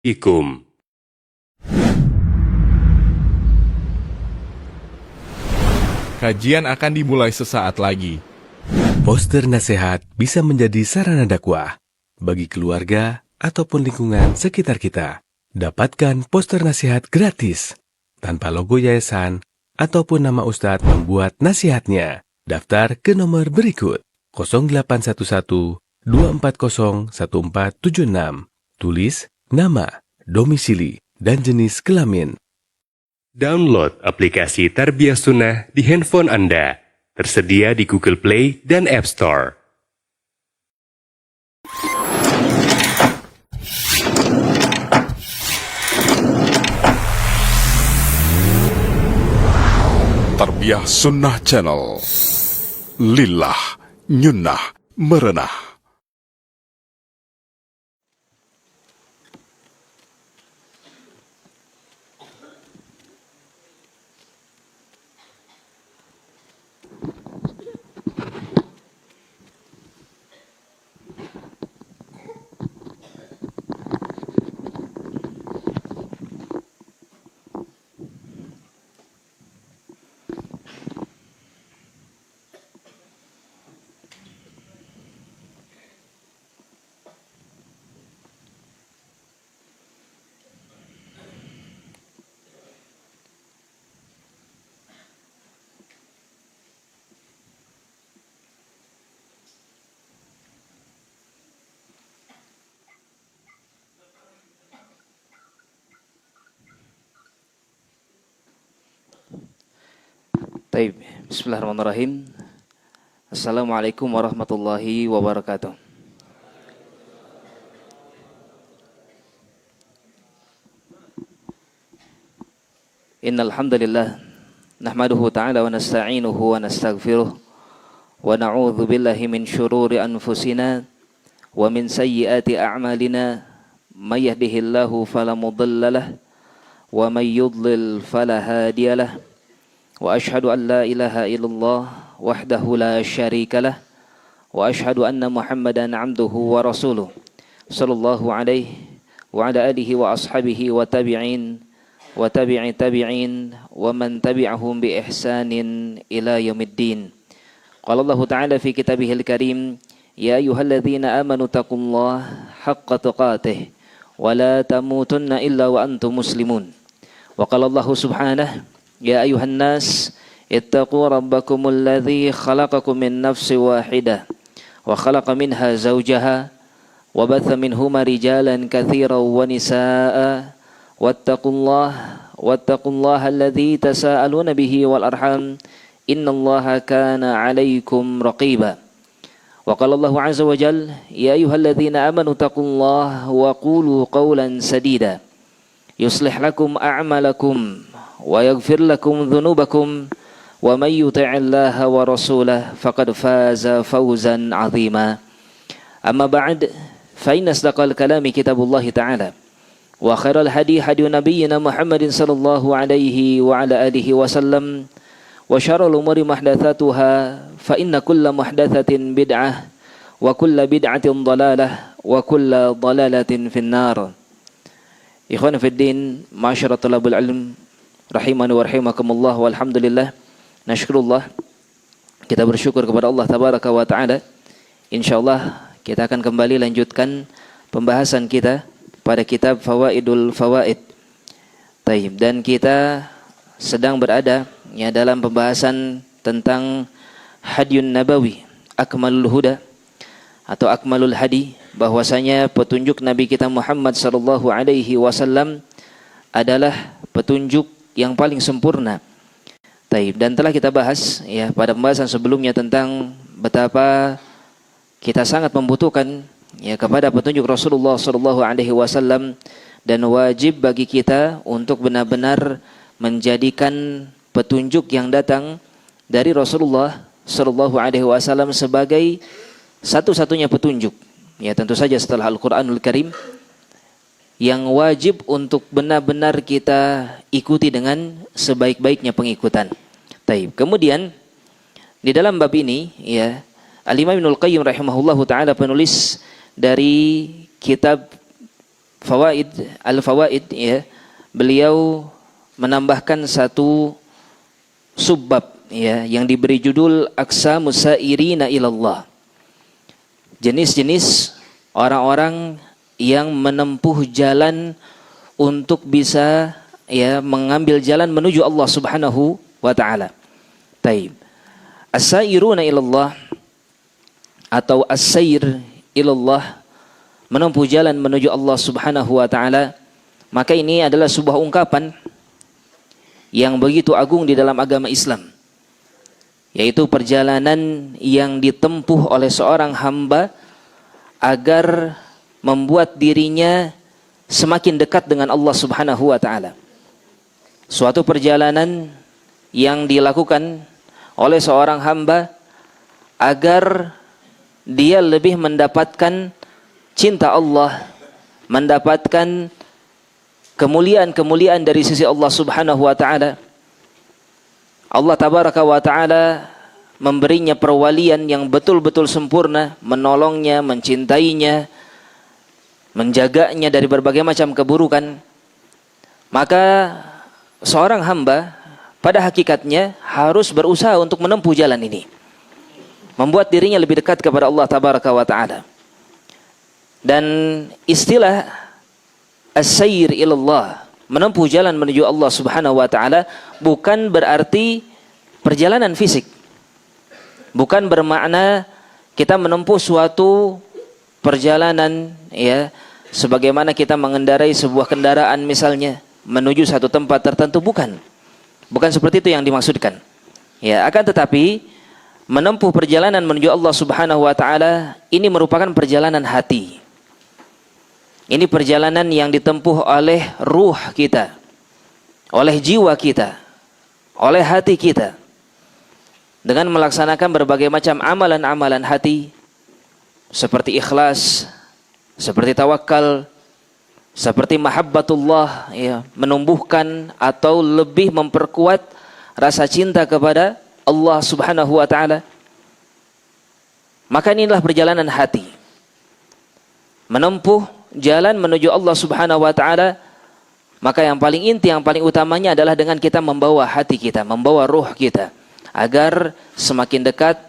Ikum. Kajian akan dimulai sesaat lagi. Poster nasihat bisa menjadi sarana dakwah bagi keluarga ataupun lingkungan sekitar kita. Dapatkan poster nasihat gratis tanpa logo yayasan ataupun nama ustadz membuat nasihatnya. Daftar ke nomor berikut 0811 240 1476. Tulis nama, domisili, dan jenis kelamin. Download aplikasi Tarbiyah Sunnah di handphone Anda. Tersedia di Google Play dan App Store. Tarbiyah Sunnah Channel. Lillah, nyunnah, merenah. Baik, bismillahirrahmanirrahim. Assalamualaikum warahmatullahi wabarakatuh. Innal hamdalillah nahmaduhu ta'ala wa nasta'inuhu wa nastaghfiruh wa na'udzu billahi min syururi anfusina wa min sayyiati a'malina may yahdihillahu fala mudilla lahu wa may yudlil fala hadiya lahu. وأشهد أن لا إله إلا الله وحده لا شريك له وأشهد أن محمدا عبده ورسوله صلى الله عليه وعلى آله وأصحابه وتابعين تابعين ومن تبعهم بإحسان إلى يوم الدين. قال الله تعالى في كتابه الكريم يا أيها الذين آمنوا اتقوا الله حق تقاته ولا تموتن إلا وأنتم مسلمون. وقال الله سبحانه يا أيها الناس اتقوا ربكم الذي خلقكم من نفس واحدة وخلق منها زوجها وبث منهما رجالا كثيرا ونساء واتقوا الله الذي تساءلون به والأرحام إن الله كان عليكم رقيبا. وقال الله عز وجل يا أيها الذين آمنوا اتقوا الله وقولوا قولا سديدا يصلح لكم أعمالكم ويغفر لكم ذنوبكم ومن يطع الله ورسوله فقد فاز فوزا عظيما. أما بعد فإن أصدق الكلام كتاب الله تعالى وخير الهدي هدي نبينا محمد صلى الله عليه وعلى آله وسلم وشر الأمور محدثاتها فإن كل محدثة بدعة وكل بدعة ضلالة وكل ضلالة في النار. إخواني في الدين معاشر طلاب العلم rahimani wa rahimakumullah walhamdulillah nasykurullah, kita bersyukur kepada Allah tabaraka wa ta'ala. Insyaallah kita akan kembali lanjutkan pembahasan kita pada kitab Fawaidul Fawaid. Taib, dan kita sedang berada dalam pembahasan tentang Hadyun Nabawi Akmalul Huda atau Akmalul Hadi, bahwasanya petunjuk Nabi kita Muhammad sallallahu alaihi wasallam adalah petunjuk yang paling sempurna. Taib, dan telah kita bahas pada pembahasan sebelumnya tentang betapa kita sangat membutuhkan kepada petunjuk Rasulullah sallallahu alaihi wasallam, dan wajib bagi kita untuk benar-benar menjadikan petunjuk yang datang dari Rasulullah sallallahu alaihi wasallam sebagai satu-satunya petunjuk. Tentu saja setelah Al-Qur'anul Karim yang wajib untuk benar-benar kita ikuti dengan sebaik-baiknya pengikutan. Taib. Kemudian di dalam bab ini Al-Imam Ibnul Qayyim rahimahullahu taala, penulis dari kitab Al-Fawaid ya, beliau menambahkan satu subbab ya yang diberi judul Aqsamus Sairina ilallah. Jenis-jenis orang-orang yang menempuh jalan untuk bisa ya mengambil jalan menuju Allah Subhanahu wa taala. Taib. As-sairuna ilallah atau as-sair ilallah, menempuh jalan menuju Allah Subhanahu wa taala, maka ini adalah sebuah ungkapan yang begitu agung di dalam agama Islam, yaitu perjalanan yang ditempuh oleh seorang hamba agar membuat dirinya semakin dekat dengan Allah Subhanahu wa taala. Suatu perjalanan yang dilakukan oleh seorang hamba agar dia lebih mendapatkan cinta Allah, mendapatkan kemuliaan-kemuliaan dari sisi Allah Subhanahu wa taala. Allah tabaraka wa taala memberinya perwalian yang betul-betul sempurna, menolongnya, mencintainya, menjaganya dari berbagai macam keburukan. Maka seorang hamba pada hakikatnya harus berusaha untuk menempuh jalan ini, membuat dirinya lebih dekat kepada Allah tabaraka wa taala. Dan istilah as-sayr ilallah, menempuh jalan menuju Allah Subhanahu wa taala, bukan berarti perjalanan fisik. Bukan bermakna kita menempuh suatu perjalanan ya sebagaimana kita mengendarai sebuah kendaraan misalnya menuju satu tempat tertentu, bukan. Bukan seperti itu yang dimaksudkan. Ya, akan tetapi menempuh perjalanan menuju Allah Subhanahu wa taala ini merupakan perjalanan hati. Ini perjalanan yang ditempuh oleh ruh kita, oleh jiwa kita, oleh hati kita, dengan melaksanakan berbagai macam amalan-amalan hati, seperti ikhlas, seperti tawakal, seperti mahabbatullah, ya, menumbuhkan atau lebih memperkuat rasa cinta kepada Allah Subhanahu wa taala. Maka inilah perjalanan hati, menempuh jalan menuju Allah Subhanahu wa taala. Maka yang paling inti, yang paling utamanya adalah dengan kita membawa hati kita, membawa ruh kita, agar semakin dekat,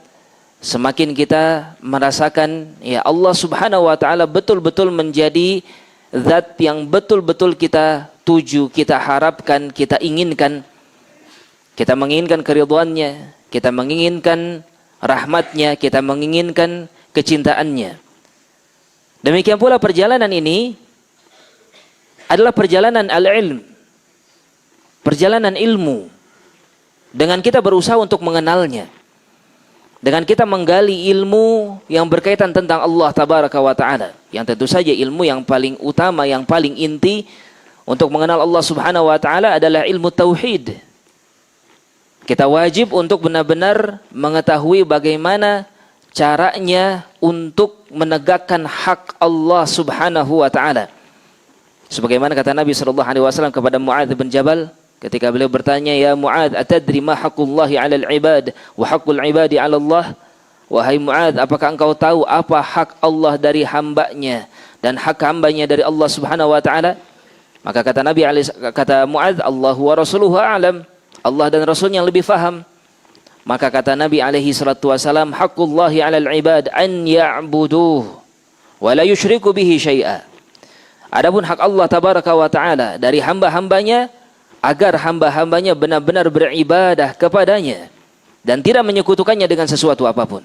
semakin kita merasakan ya Allah Subhanahu wa taala betul-betul menjadi zat yang betul-betul kita tuju, kita harapkan, kita inginkan. Kita menginginkan keridhaannya, kita menginginkan rahmatnya, kita menginginkan kecintaannya. Demikian pula perjalanan ini adalah perjalanan al-ilm, perjalanan ilmu. Dengan kita berusaha untuk mengenalnya, dengan kita menggali ilmu yang berkaitan tentang Allah tabaraka wa ta'ala, yang tentu saja ilmu yang paling utama, yang paling inti untuk mengenal Allah Subhanahu wa ta'ala adalah ilmu tauhid. Kita wajib untuk benar-benar mengetahui bagaimana caranya untuk menegakkan hak Allah Subhanahu wa taala. Sebagaimana kata Nabi sallallahu alaihi wasallam kepada Muadz bin Jabal ketika beliau bertanya, "Ya Muadz, atadri ma haqqullahi 'alal 'ibad wa haqqul 'ibadi 'ala Allah?" Wahai Muadz, apakah engkau tahu apa hak Allah dari hambanya dan hak hambanya dari Allah Subhanahu wa taala? Maka kata Muadz, "Allahu wa rasuluhu a'lam." Allah dan Rasulnya yang lebih faham. Maka kata Nabi alaihi salatu wasalam, haqqullahi 'alal 'ibad an ya'buduh wa la yusyriku bihi syai'a. Adapun hak Allah tabaraka wa taala dari hamba-hambanya, agar hamba-hambanya benar-benar beribadah kepadanya dan tidak menyekutukannya dengan sesuatu apapun.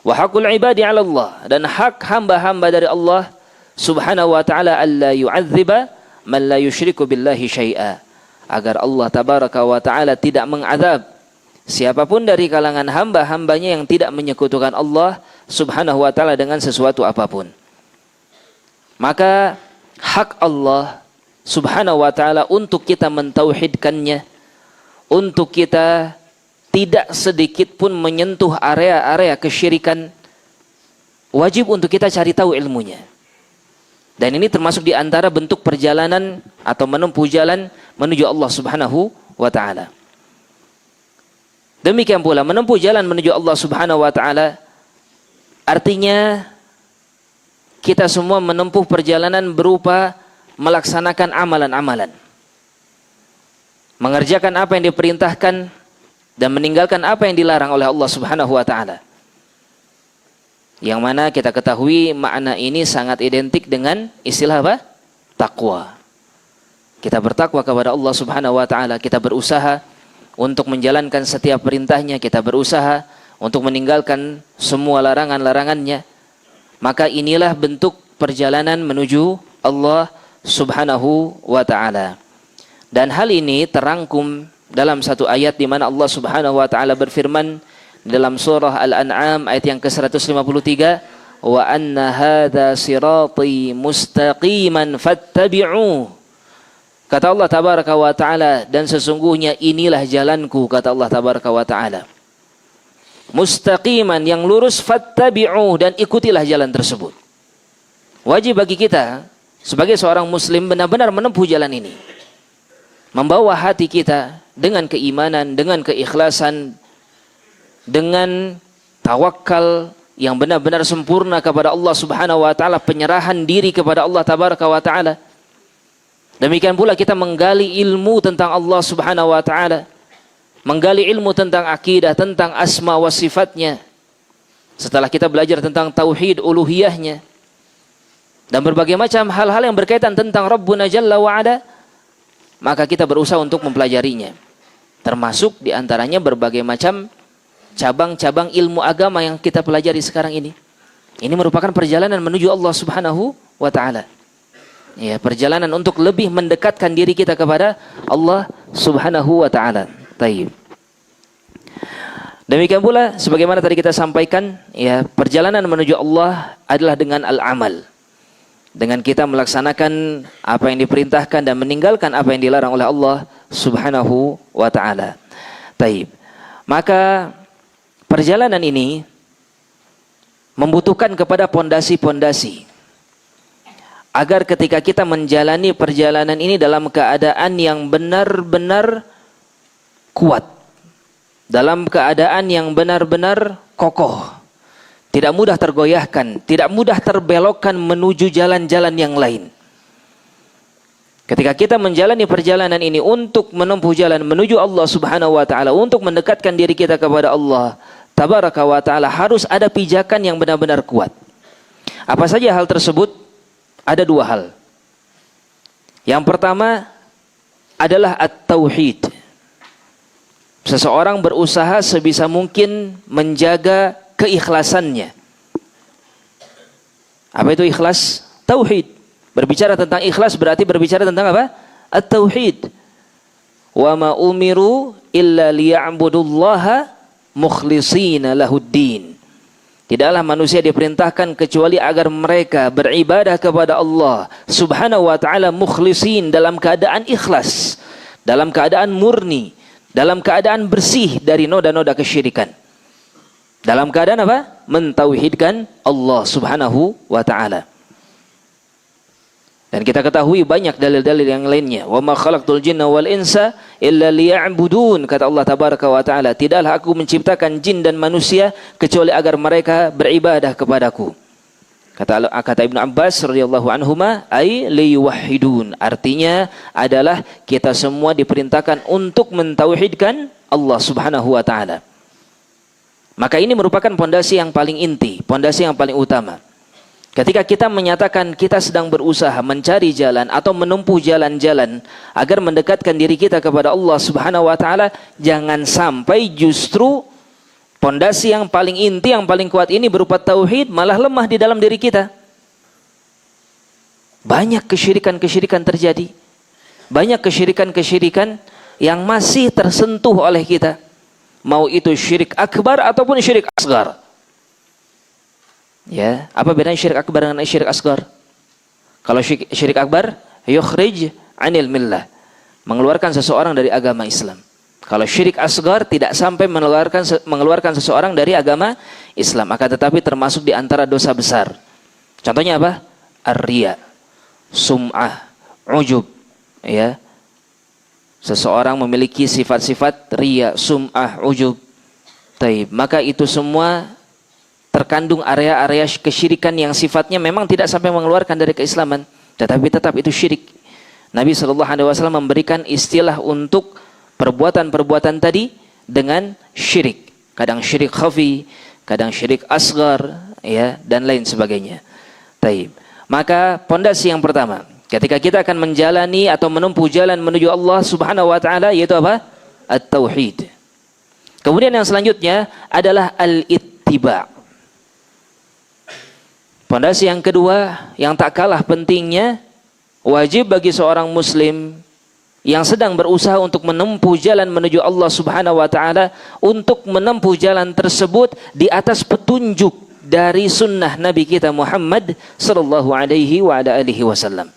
Wa haqqul 'ibadi 'ala Allah, dan hak hamba-hamba dari Allah Subhanahu wa taala alla yu'adziba man la yusyriku billahi syai'a, agar Allah tabaraka wa taala tidak mengazab siapapun dari kalangan hamba-hambanya yang tidak menyekutukan Allah Subhanahu wa taala dengan sesuatu apapun. Maka hak Allah Subhanahu wa taala untuk kita mentauhidkannya, untuk kita tidak sedikit pun menyentuh area-area kesyirikan, wajib untuk kita cari tahu ilmunya. Dan ini termasuk di antara bentuk perjalanan atau menempuh jalan menuju Allah Subhanahu wa taala. Demikian pula menempuh jalan menuju Allah Subhanahu wa taala artinya kita semua menempuh perjalanan berupa melaksanakan amalan-amalan. Mengerjakan apa yang diperintahkan dan meninggalkan apa yang dilarang oleh Allah Subhanahu wa taala. Yang mana kita ketahui makna ini sangat identik dengan istilah apa? Takwa. Kita bertakwa kepada Allah Subhanahu wa taala, kita berusaha untuk menjalankan setiap perintahnya, kita berusaha untuk meninggalkan semua larangan-larangannya. Maka inilah bentuk perjalanan menuju Allah Subhanahu wa taala. Dan hal ini terangkum dalam satu ayat di mana Allah Subhanahu wa taala berfirman dalam surah Al-An'am ayat yang ke-153, wa anna hadza sirati mustaqiman fattabi'uh. Kata Allah tabaraka wa taala, dan sesungguhnya inilah jalanku, kata Allah tabaraka wa taala. Mustaqiman, yang lurus, fattabi'uh, dan ikutilah jalan tersebut. Wajib bagi kita sebagai seorang muslim benar-benar menempuh jalan ini. Membawa hati kita dengan keimanan, dengan keikhlasan, dengan tawakal yang benar-benar sempurna kepada Allah Subhanahu wa taala, penyerahan diri kepada Allah tabaraka wa taala. Demikian pula kita menggali ilmu tentang Allah Subhanahu wa taala, menggali ilmu tentang akidah, tentang asma wa sifatnya. Setelah kita belajar tentang tauhid uluhiyahnya dan berbagai macam hal-hal yang berkaitan tentang Rabbuna Jalla wa Ala, maka kita berusaha untuk mempelajarinya. Termasuk diantaranya berbagai macam cabang-cabang ilmu agama yang kita pelajari sekarang ini. Ini merupakan perjalanan menuju Allah Subhanahu wa taala. Ya, perjalanan untuk lebih mendekatkan diri kita kepada Allah Subhanahu wa taala. Taib. Demikian pula sebagaimana tadi kita sampaikan, ya, perjalanan menuju Allah adalah dengan al-amal. Dengan kita melaksanakan apa yang diperintahkan dan meninggalkan apa yang dilarang oleh Allah Subhanahu wa taala. Taib. Maka perjalanan ini membutuhkan kepada pondasi-pondasi agar ketika kita menjalani perjalanan ini dalam keadaan yang benar-benar kuat, dalam keadaan yang benar-benar kokoh, tidak mudah tergoyahkan, tidak mudah terbelokkan menuju jalan-jalan yang lain. Ketika kita menjalani perjalanan ini untuk menempuh jalan menuju Allah Subhanahu wa taala, untuk mendekatkan diri kita kepada Allah tabaraka wa taala, harus ada pijakan yang benar-benar kuat. Apa saja hal tersebut? Ada dua hal. Yang pertama adalah at-tauhid. Seseorang berusaha sebisa mungkin menjaga keikhlasannya. Apa itu ikhlas? Tauhid. Berbicara tentang ikhlas berarti berbicara tentang apa? At-tauhid. Wa ma umiru illa liya'budullaha mukhlishina lahuddin. Tidaklah manusia diperintahkan kecuali agar mereka beribadah kepada Allah Subhanahu wa taala mukhlisin, dalam keadaan ikhlas, dalam keadaan murni, dalam keadaan bersih dari noda-noda kesyirikan. Dalam keadaan apa? Mentauhidkan Allah Subhanahu wa taala. Dan kita ketahui banyak dalil-dalil yang lainnya. Wa ma khalaqtul jinna wal insa illa liya'budun, kata Allah tabaraka wa taala, tidaklah aku menciptakan jin dan manusia kecuali agar mereka beribadah kepadaku. Kata Ibnu Abbas radhiyallahu anhuma, ai liyuwahhidun, artinya adalah kita semua diperintahkan untuk mentauhidkan Allah Subhanahu wa taala. Maka ini merupakan pondasi yang paling inti, pondasi yang paling utama. Ketika kita menyatakan kita sedang berusaha mencari jalan atau menempuh jalan-jalan agar mendekatkan diri kita kepada Allah Subhanahu wa taala, jangan sampai justru pondasi yang paling inti, yang paling kuat ini berupa tauhid malah lemah di dalam diri kita. Banyak kesyirikan-kesyirikan terjadi. Banyak kesyirikan-kesyirikan yang masih tersentuh oleh kita. Mau itu syirik akbar ataupun syirik asgar. Ya, apa bedanya syirik akbar dengan syirik asgar? Kalau syirik akbar, yukhrij 'anil millah, mengeluarkan seseorang dari agama Islam. Kalau syirik asgar tidak sampai mengeluarkan seseorang dari agama Islam, akan tetapi termasuk di antara dosa besar. Contohnya apa? Ar-riya, sum'ah, ujub, ya. Seseorang memiliki sifat-sifat riya, sum'ah, ujub. Taib, maka itu semua terkandung area-area kesyirikan yang sifatnya memang tidak sampai mengeluarkan dari keislaman, tetapi tetap itu syirik. Nabi SAW memberikan istilah untuk perbuatan-perbuatan tadi dengan syirik. Kadang syirik khafi, kadang syirik asghar, ya, dan lain sebagainya. Taib. Maka pondasi yang pertama, ketika kita akan menjalani atau menempuh jalan menuju Allah Subhanahu wa taala, yaitu apa? At-tauhid. Kemudian yang selanjutnya adalah al-ittiba'. Pondasi yang kedua yang tak kalah pentingnya, wajib bagi seorang muslim yang sedang berusaha untuk menempuh jalan menuju Allah Subhanahu wa taala untuk menempuh jalan tersebut di atas petunjuk dari sunnah Nabi kita Muhammad sallallahu alaihi wa ala alihi wasallam.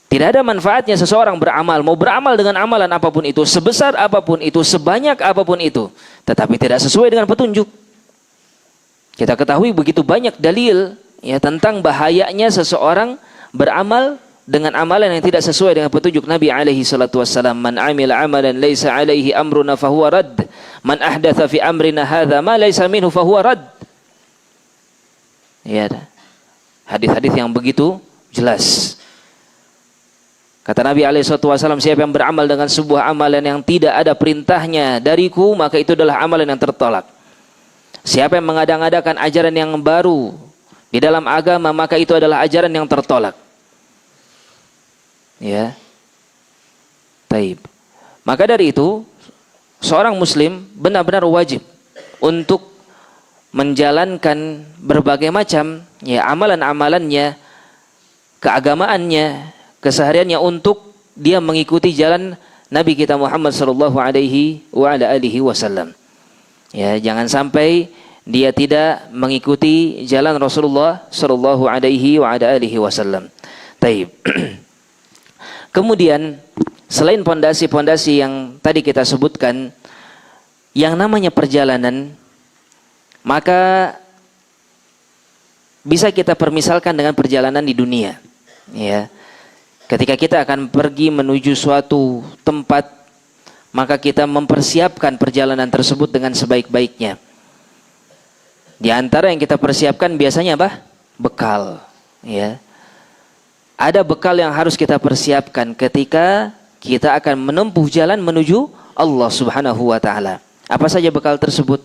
Tidak ada manfaatnya seseorang beramal, mau beramal dengan amalan apapun itu, sebesar apapun itu, sebanyak apapun itu, tetapi tidak sesuai dengan petunjuk. Kita ketahui begitu banyak dalil ya tentang bahayanya seseorang beramal dengan amalan yang tidak sesuai dengan petunjuk Nabi alaihi salatu wassalam. Man amila amalan laisa alaihi amruna fahuwa rad. Man ahdatha fi amrina hadza ma laisa minhu fahuwa rad. Ya, hadis-hadis yang begitu jelas. Kata Nabi alaihi salatu wassalam, siapa yang beramal dengan sebuah amalan yang tidak ada perintahnya dariku, maka itu adalah amalan yang tertolak. Siapa yang mengada-ngadakan ajaran yang baru di dalam agama, maka itu adalah ajaran yang tertolak. Ya. Taib. Maka dari itu, seorang muslim benar-benar wajib untuk menjalankan berbagai macam ya amalan-amalannya, keagamaannya, kesehariannya untuk dia mengikuti jalan Nabi kita Muhammad sallallahu alaihi wa ala alihi wasallam. Ya, jangan sampai dia tidak mengikuti jalan Rasulullah sallallahu alaihi wa ala alihi wasallam. Taib. Kemudian selain pondasi-pondasi yang tadi kita sebutkan, yang namanya perjalanan, maka bisa kita permisalkan dengan perjalanan di dunia. Ya. Ketika kita akan pergi menuju suatu tempat, maka kita mempersiapkan perjalanan tersebut dengan sebaik-baiknya. Di antara yang kita persiapkan biasanya apa? Bekal. Ya. Ada bekal yang harus kita persiapkan ketika kita akan menempuh jalan menuju Allah Subhanahu wa taala. Apa saja bekal tersebut?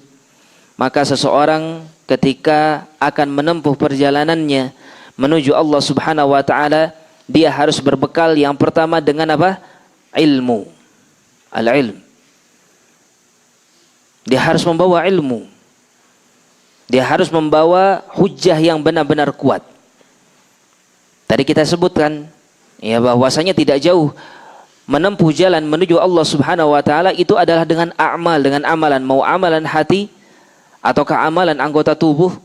Maka seseorang ketika akan menempuh perjalanannya menuju Allah Subhanahu wa taala, dia harus berbekal yang pertama dengan apa? Ilmu. Al-ilm. Dia harus membawa ilmu. Dia harus membawa hujjah yang benar-benar kuat. Tadi kita sebutkan ya bahwasanya tidak jauh menempuh jalan menuju Allah Subhanahu wa taala itu adalah dengan amal, dengan amalan, mau amalan hati ataukah amalan anggota tubuh.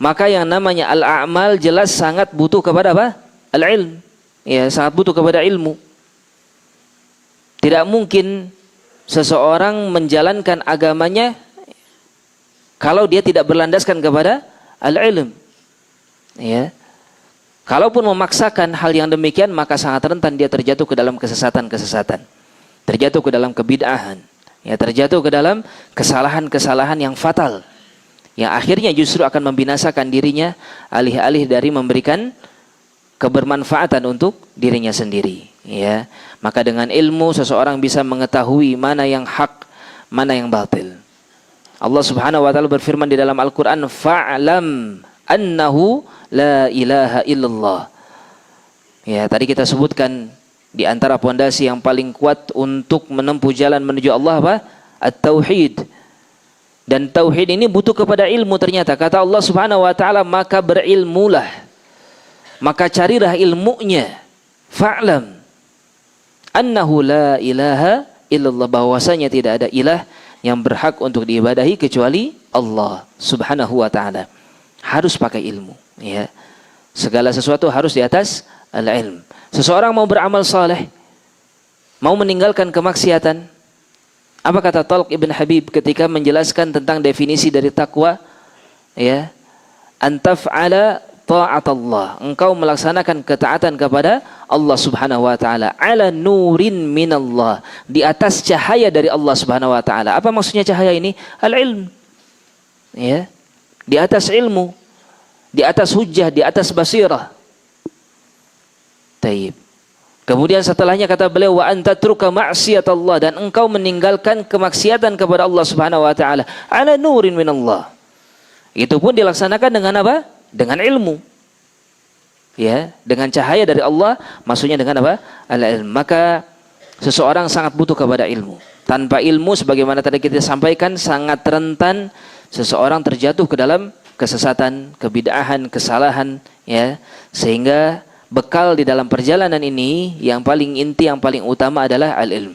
Maka yang namanya al-a'mal jelas sangat butuh kepada apa? Al-ilm. Ya, sangat butuh kepada ilmu. Tidak mungkin seseorang menjalankan agamanya kalau dia tidak berlandaskan kepada al-ilm. Ya. Kalaupun memaksakan hal yang demikian, maka sangat rentan dia terjatuh ke dalam kesesatan-kesesatan. Terjatuh ke dalam kebid'ahan. Ya, terjatuh ke dalam kesalahan-kesalahan yang fatal. Yang akhirnya justru akan membinasakan dirinya alih-alih dari memberikan kebermanfaatan untuk dirinya sendiri. Ya, maka dengan ilmu seseorang bisa mengetahui mana yang hak, mana yang batil. Allah Subhanahu wa taala berfirman di dalam Al-Qur'an, "Fa'lam annahu la ilaha illallah." Ya, tadi kita sebutkan di antara pondasi yang paling kuat untuk menempuh jalan menuju Allah apa? At-tauhid. Dan tauhid ini butuh kepada ilmu ternyata. Kata Allah Subhanahu wa taala, "Maka berilmulah." Maka carilah ilmunya. Fa'lam annahu la ilaha illallah, bahwasanya tidak ada ilah yang berhak untuk diibadahi kecuali Allah Subhanahu wa taala. Harus pakai ilmu, ya. Segala sesuatu harus di atas al-ilm. Seseorang mau beramal saleh, mau meninggalkan kemaksiatan, apa kata Talq ibn Habib ketika menjelaskan tentang definisi dari takwa? Ya, antaf'ala ta'at Allah, engkau melaksanakan ketaatan kepada Allah Subhanahu wa taala ala nurin minallah, di atas cahaya dari Allah Subhanahu wa taala. Apa maksudnya cahaya ini? Al-ilm. Ya. Di atas ilmu, di atas hujjah, di atas basirah. Taib. Kemudian setelahnya kata beliau wa antatruka ma'siyatallah, dan engkau meninggalkan kemaksiatan kepada Allah Subhanahu wa taala ala nurin minallah. Itu pun dilaksanakan dengan apa? Dengan ilmu. Ya, dengan cahaya dari Allah, maksudnya dengan apa? Al-ilm. Maka seseorang sangat butuh kepada ilmu. Tanpa ilmu sebagaimana tadi kita sampaikan sangat rentan seseorang terjatuh ke dalam kesesatan, kebid'ahan, kesalahan, ya. Sehingga bekal di dalam perjalanan ini yang paling inti, yang paling utama adalah al-ilm.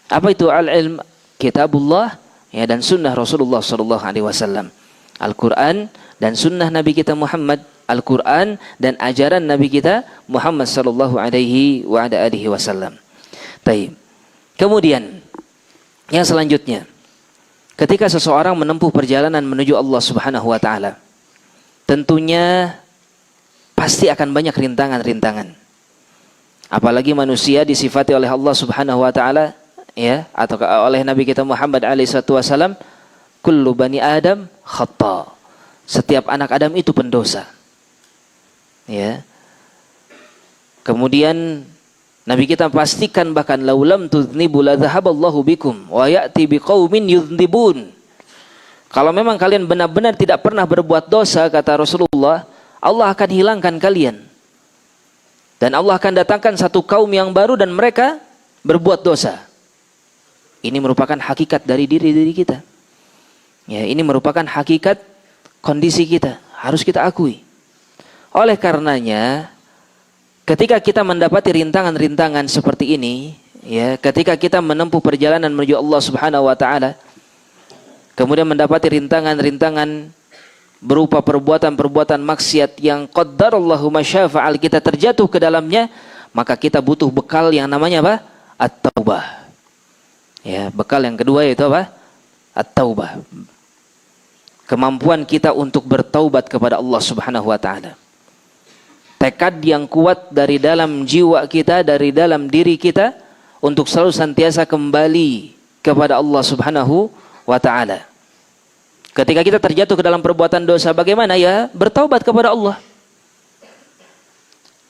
Apa itu al-ilm? Kitabullah, ya, dan sunnah Rasulullah sallallahu alaihi wasallam. Al-Quran dan sunnah Nabi kita Muhammad, Al-Quran dan ajaran Nabi kita Muhammad sallallahu alaihi wasallam. Baik. Kemudian yang selanjutnya, ketika seseorang menempuh perjalanan menuju Allah Subhanahu wa taala, tentunya pasti akan banyak rintangan-rintangan. Apalagi manusia disifati oleh Allah Subhanahu wa taala, ya, atau oleh Nabi kita Muhammad alaihi wasallam, kullu bani Adam khata. Setiap anak Adam itu pendosa. Ya. Kemudian Nabi kita pastikan bahkan laulam tudnibu la dhahaballahu bikum wa ya'ti biqaumin yudhnibun. Kalau memang kalian benar-benar tidak pernah berbuat dosa, kata Rasulullah, Allah akan hilangkan kalian. Dan Allah akan datangkan satu kaum yang baru dan mereka berbuat dosa. Ini merupakan hakikat dari diri kita. Ya, ini merupakan hakikat kondisi kita. Harus kita akui. Oleh karenanya, ketika kita mendapati rintangan-rintangan seperti ini, ya, ketika kita menempuh perjalanan menuju Allah Subhanahu wa taala, kemudian mendapati rintangan-rintangan berupa perbuatan-perbuatan maksiat yang qaddarallahu masyafa'al, kita terjatuh ke dalamnya, maka kita butuh bekal yang namanya apa? At-taubah. Ya, bekal yang kedua yaitu apa? At-taubah. Kemampuan kita untuk bertaubat kepada Allah Subhanahu wa taala. Tekad yang kuat dari dalam jiwa kita, dari dalam diri kita untuk selalu senantiasa kembali kepada Allah Subhanahu wa taala. Ketika kita terjatuh ke dalam perbuatan dosa, bagaimana ya? Bertaubat kepada Allah.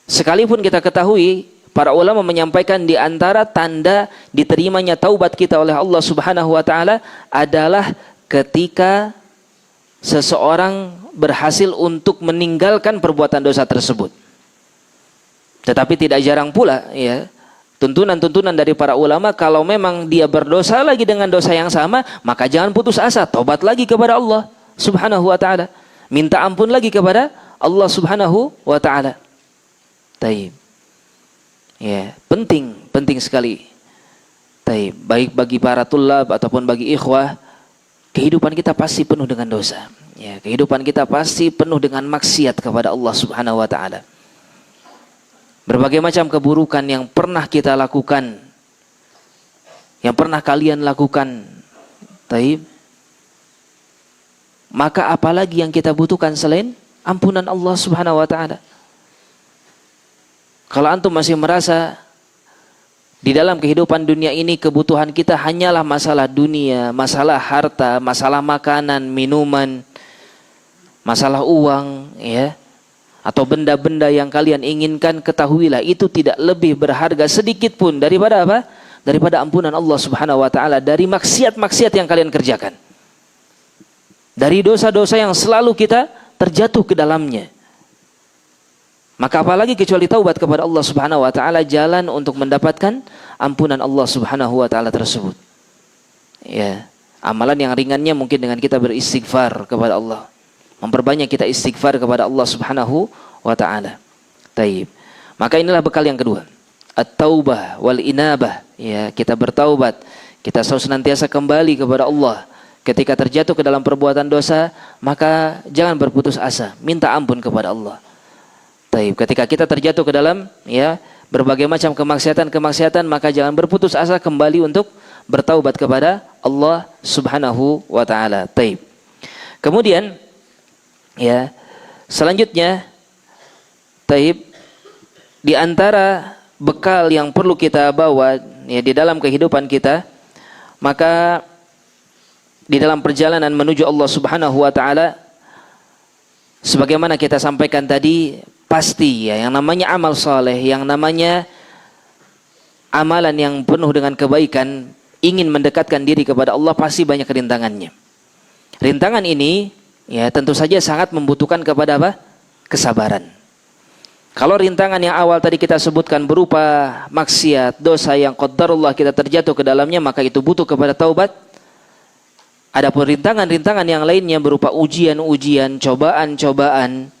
Sekalipun kita ketahui, para ulama menyampaikan di antara tanda diterimanya taubat kita oleh Allah Subhanahu wa taala adalah ketika seseorang berhasil untuk meninggalkan perbuatan dosa tersebut. Tetapi tidak jarang pula, ya, tuntunan-tuntunan dari para ulama, kalau memang dia berdosa lagi dengan dosa yang sama, maka jangan putus asa, tobat lagi kepada Allah Subhanahu wa taala. Minta ampun lagi kepada Allah Subhanahu wa taala. Taib. Ya, penting sekali. Taib, baik bagi para tulab ataupun bagi ikhwah, kehidupan kita pasti penuh dengan dosa. Ya, kehidupan kita pasti penuh dengan maksiat kepada Allah Subhanahu wa taala. Berbagai macam keburukan yang pernah kita lakukan, yang pernah kalian lakukan, taib. Maka apalagi yang kita butuhkan selain ampunan Allah Subhanahu wa taala? Kalau antum masih merasa di dalam kehidupan dunia ini kebutuhan kita hanyalah masalah dunia, masalah harta, masalah makanan, minuman, masalah uang, ya, atau benda-benda yang kalian inginkan, ketahuilah itu tidak lebih berharga sedikit pun daripada apa? Daripada ampunan Allah Subhanahu wa taala dari maksiat-maksiat yang kalian kerjakan. Dari dosa-dosa yang selalu kita terjatuh ke dalamnya. Maka apalagi kecuali taubat kepada Allah Subhanahu wa taala, jalan untuk mendapatkan ampunan Allah Subhanahu wa taala tersebut. Ya, amalan yang ringannya mungkin dengan kita beristighfar kepada Allah. Memperbanyak kita istighfar kepada Allah Subhanahu wa taala. Taib. Maka inilah bekal yang kedua. At-taubah wal inabah. Ya, kita bertaubat, kita senantiasa kembali kepada Allah. Ketika terjatuh ke dalam perbuatan dosa, maka jangan berputus asa, minta ampun kepada Allah. Taib. Ketika kita terjatuh ke dalam, ya, berbagai macam kemaksiatan, maka jangan berputus asa, kembali untuk bertaubat kepada Allah Subhanahu wa taala. Taib. Kemudian, ya, selanjutnya, taib, di antara bekal yang perlu kita bawa, ya, di dalam kehidupan kita, maka di dalam perjalanan menuju Allah Subhanahu wa taala, sebagaimana kita sampaikan tadi, pasti ya, yang namanya amal soleh, yang namanya amalan yang penuh dengan kebaikan, ingin mendekatkan diri kepada Allah pasti banyak rintangannya. Rintangan ini ya tentu saja sangat membutuhkan kepada apa? Kesabaran. Kalau rintangan yang awal tadi kita sebutkan berupa maksiat, dosa yang qadarullah kita terjatuh ke dalamnya, maka itu butuh kepada taubat. Adapun rintangan-rintangan yang lainnya berupa ujian-ujian, cobaan-cobaan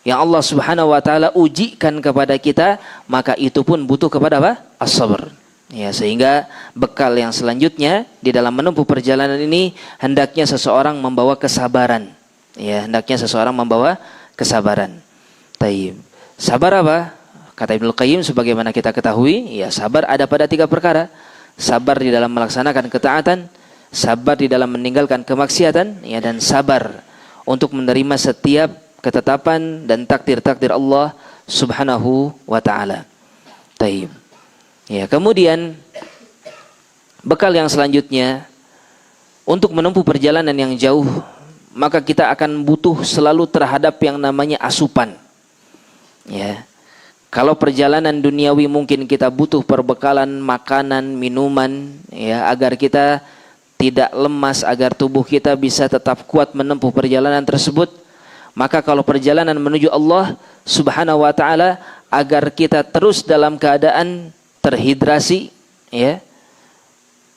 yang Allah Subhanahu wa taala ujikan kepada kita, maka itu pun butuh kepada apa? As-sabr. Ya, sehingga bekal yang selanjutnya di dalam menempuh perjalanan ini hendaknya seseorang membawa kesabaran. Ya, hendaknya seseorang membawa kesabaran. Taib. Sabar apa? Kata Ibnu Qayyim sebagaimana kita ketahui, ya sabar ada pada 3 perkara. Sabar di dalam melaksanakan ketaatan, sabar di dalam meninggalkan kemaksiatan, ya, dan sabar untuk menerima setiap ketetapan dan takdir-takdir Allah Subhanahu wa taala. Taib. Ya, kemudian bekal yang selanjutnya untuk menempuh perjalanan yang jauh, maka kita akan butuh selalu terhadap yang namanya asupan. Ya. Kalau perjalanan duniawi mungkin kita butuh perbekalan makanan, minuman, ya, agar kita tidak lemas, agar tubuh kita bisa tetap kuat menempuh perjalanan tersebut. Maka kalau perjalanan menuju Allah Subhanahu wa taala, agar kita terus dalam keadaan terhidrasi, ya,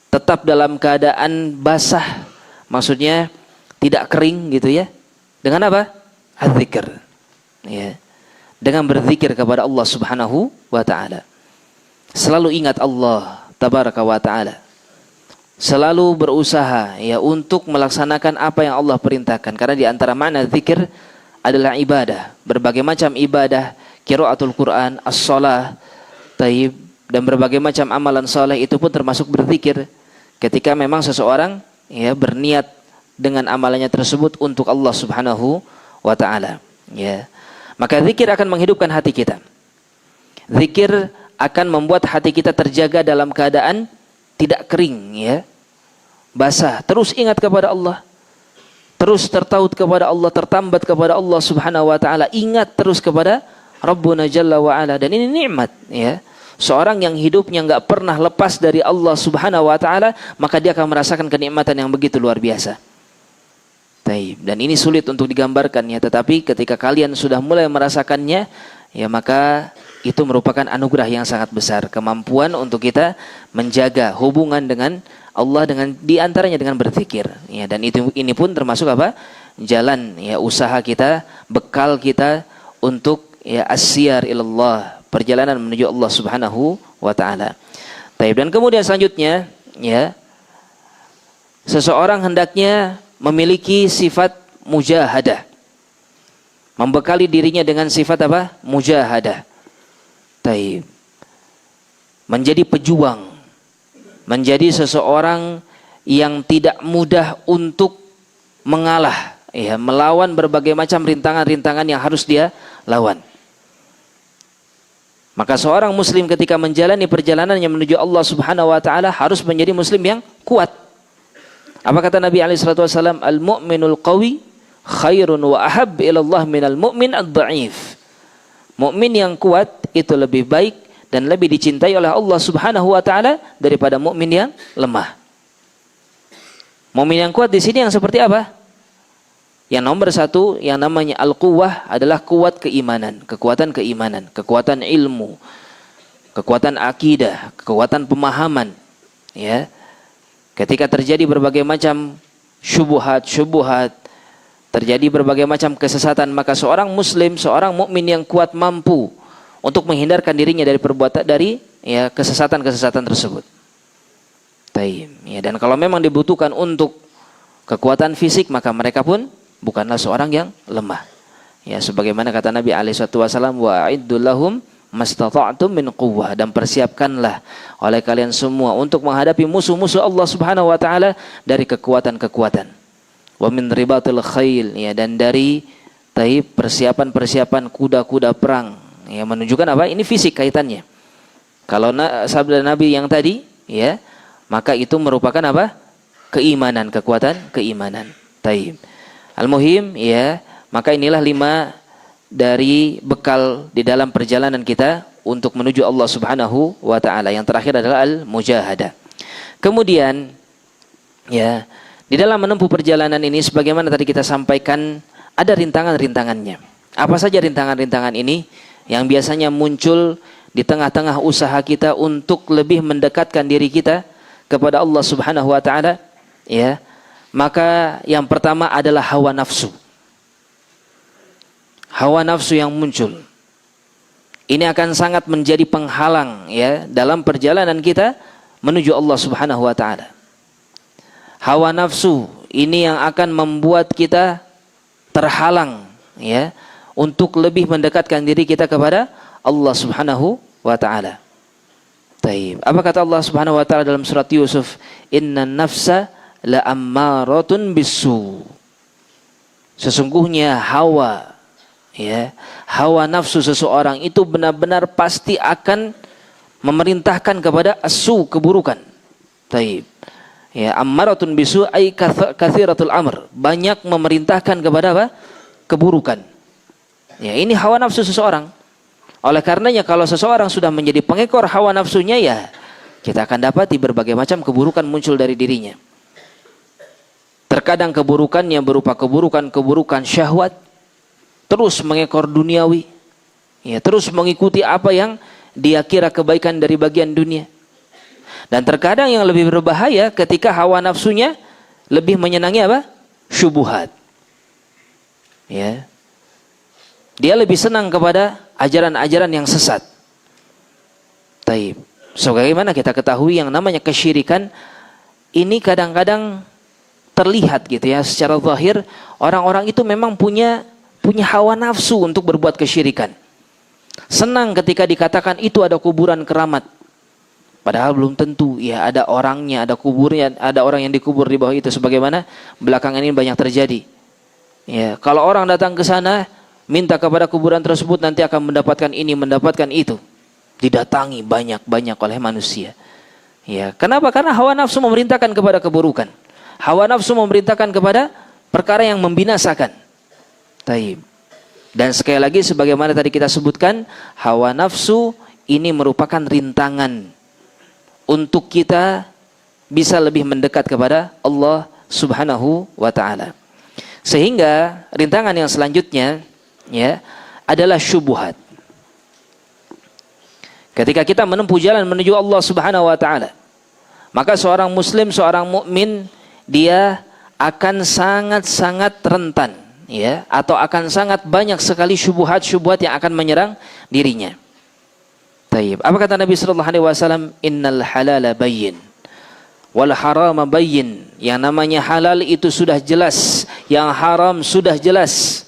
tetap dalam keadaan basah, maksudnya tidak kering gitu ya. Dengan apa? Az-zikr. Ya. Dengan berzikir kepada Allah Subhanahu wa taala. Selalu ingat Allah tabaraka wa taala. Selalu berusaha ya untuk melaksanakan apa yang Allah perintahkan, karena di antara makna zikir adalah ibadah, berbagai macam ibadah, qiraatul Quran, as-shalah, taib, dan berbagai macam amalan saleh itu pun termasuk berzikir. Ketika memang seseorang ya berniat dengan amalannya tersebut untuk Allah Subhanahu wa taala, ya. Maka zikir akan menghidupkan hati kita. Zikir akan membuat hati kita terjaga dalam keadaan tidak kering, ya, basah. Terus ingat kepada Allah, terus tertaut kepada Allah, tertambat kepada Allah Subhanahu wa taala. Ingat terus kepada Rabbuna Jalla wa Ala, dan ini nikmat, ya. Seorang yang hidupnya enggak pernah lepas dari Allah Subhanahu wa taala, maka dia akan merasakan kenikmatan yang begitu luar biasa. Dan ini sulit untuk digambarkan, ya, tetapi ketika kalian sudah mulai merasakannya, ya, maka itu merupakan anugerah yang sangat besar, kemampuan untuk kita menjaga hubungan dengan Allah, dengan diantaranya dengan berzikir, ya. Dan ini pun termasuk apa? Jalan, ya, usaha kita, bekal kita untuk ya asyar ilallah, perjalanan menuju Allah Subhanahu wa taala. Dan kemudian selanjutnya, ya, seseorang hendaknya memiliki sifat mujahadah, membekali dirinya dengan sifat apa? Mujahadah. Taib. Menjadi pejuang, menjadi seseorang yang tidak mudah untuk mengalah, ya, melawan berbagai macam rintangan-rintangan yang harus dia lawan. Maka seorang muslim ketika menjalani perjalanannya menuju Allah Subhanahu wa taala harus menjadi muslim yang kuat. Apa kata Nabi SAW? Al-mu'minul qawi khairun wa ahab ilallah minal mu'min ad-da'if. Mukmin yang kuat itu lebih baik dan lebih dicintai oleh Allah Subhanahu wa taala daripada mukmin yang lemah. Mukmin yang kuat di sini yang seperti apa? Yang nomor 1 yang namanya al-quwwah adalah kuat keimanan, kekuatan ilmu, kekuatan akidah, kekuatan pemahaman, ya. Ketika terjadi berbagai macam syubhat, terjadi berbagai macam kesesatan, maka seorang muslim, seorang mukmin yang kuat mampu untuk menghindarkan dirinya dari perbuatan, dari ya kesesatan-kesesatan tersebut. Ya, dan kalau memang dibutuhkan untuk kekuatan fisik, maka mereka pun bukanlah seorang yang lemah. Ya, sebagaimana kata Nabi alaihi wasallam, wa'iddu lahum mastata'tum min quwwah, dan persiapkanlah oleh kalian semua untuk menghadapi musuh-musuh Allah Subhanahu wa taala dari kekuatan-kekuatan. Wa min ribatil khail, ya, dan dari persiapan-persiapan kuda-kuda perang, ya, menunjukkan apa? Ini fisik kaitannya. Kalau sabda Nabi yang tadi, ya, maka itu merupakan apa? Keimanan, kekuatan keimanan. Al-muhim, ya, maka inilah 5 dari bekal di dalam perjalanan kita untuk menuju Allah Subhanahu wa taala. Yang terakhir adalah al-mujahadah. Kemudian ya, di dalam menempuh perjalanan ini sebagaimana tadi kita sampaikan ada rintangan-rintangannya. Apa saja rintangan-rintangan ini yang biasanya muncul di tengah-tengah usaha kita untuk lebih mendekatkan diri kita kepada Allah Subhanahu wa taala? Ya. Maka yang pertama adalah hawa nafsu. Hawa nafsu yang muncul ini akan sangat menjadi penghalang ya dalam perjalanan kita menuju Allah Subhanahu wa taala. Hawa nafsu ini yang akan membuat kita terhalang ya untuk lebih mendekatkan diri kita kepada Allah Subhanahu wa taala. Baik. Apa kata Allah Subhanahu wa taala dalam surat Yusuf? Innan nafsa la ammaratun bisu. Sesungguhnya hawa ya, hawa nafsu seseorang itu benar-benar pasti akan memerintahkan kepada asu, keburukan. Taib. Ya, ammaratun bisu ay katsiratul amr, banyak memerintahkan kepada apa? Keburukan. Ya, ini hawa nafsu seseorang. Oleh karenanya kalau seseorang sudah menjadi pengekor hawa nafsunya, ya kita akan dapati berbagai macam keburukan muncul dari dirinya. Terkadang keburukannya berupa keburukan syahwat, terus mengekor duniawi, ya, terus mengikuti apa yang dia kira kebaikan dari bagian dunia. Dan terkadang yang lebih berbahaya ketika hawa nafsunya lebih menyenangi apa? Syubuhat. Ya. Dia lebih senang kepada ajaran-ajaran yang sesat. Taib. Sebagaimana kita ketahui yang namanya kesyirikan ini kadang-kadang terlihat gitu ya secara zahir, orang-orang itu memang punya hawa nafsu untuk berbuat kesyirikan. Senang ketika dikatakan itu ada kuburan keramat. Padahal belum tentu ya ada orangnya, ada kuburnya, ada orang yang dikubur di bawah itu, sebagaimana belakangan ini banyak terjadi. Ya, kalau orang datang ke sana minta kepada kuburan tersebut nanti akan mendapatkan ini, mendapatkan itu. Didatangi banyak-banyak oleh manusia. Ya, kenapa? Karena hawa nafsu memerintahkan kepada keburukan. Hawa nafsu memerintahkan kepada perkara yang membinasakan. Taib. Dan sekali lagi sebagaimana tadi kita sebutkan, hawa nafsu ini merupakan rintangan untuk kita bisa lebih mendekat kepada Allah Subhanahu wa taala. Sehingga rintangan yang selanjutnya ya adalah syubhat. Ketika kita menempuh jalan menuju Allah Subhanahu wa taala, maka seorang muslim, seorang mukmin, dia akan sangat-sangat rentan ya, atau akan sangat banyak sekali syubhat-syubhat yang akan menyerang dirinya. Taib. Apa kata Nabi sallallahu alaihi wasallam? Innal halala bayyin wal harama bayyin. Yang namanya halal itu sudah jelas, yang haram sudah jelas.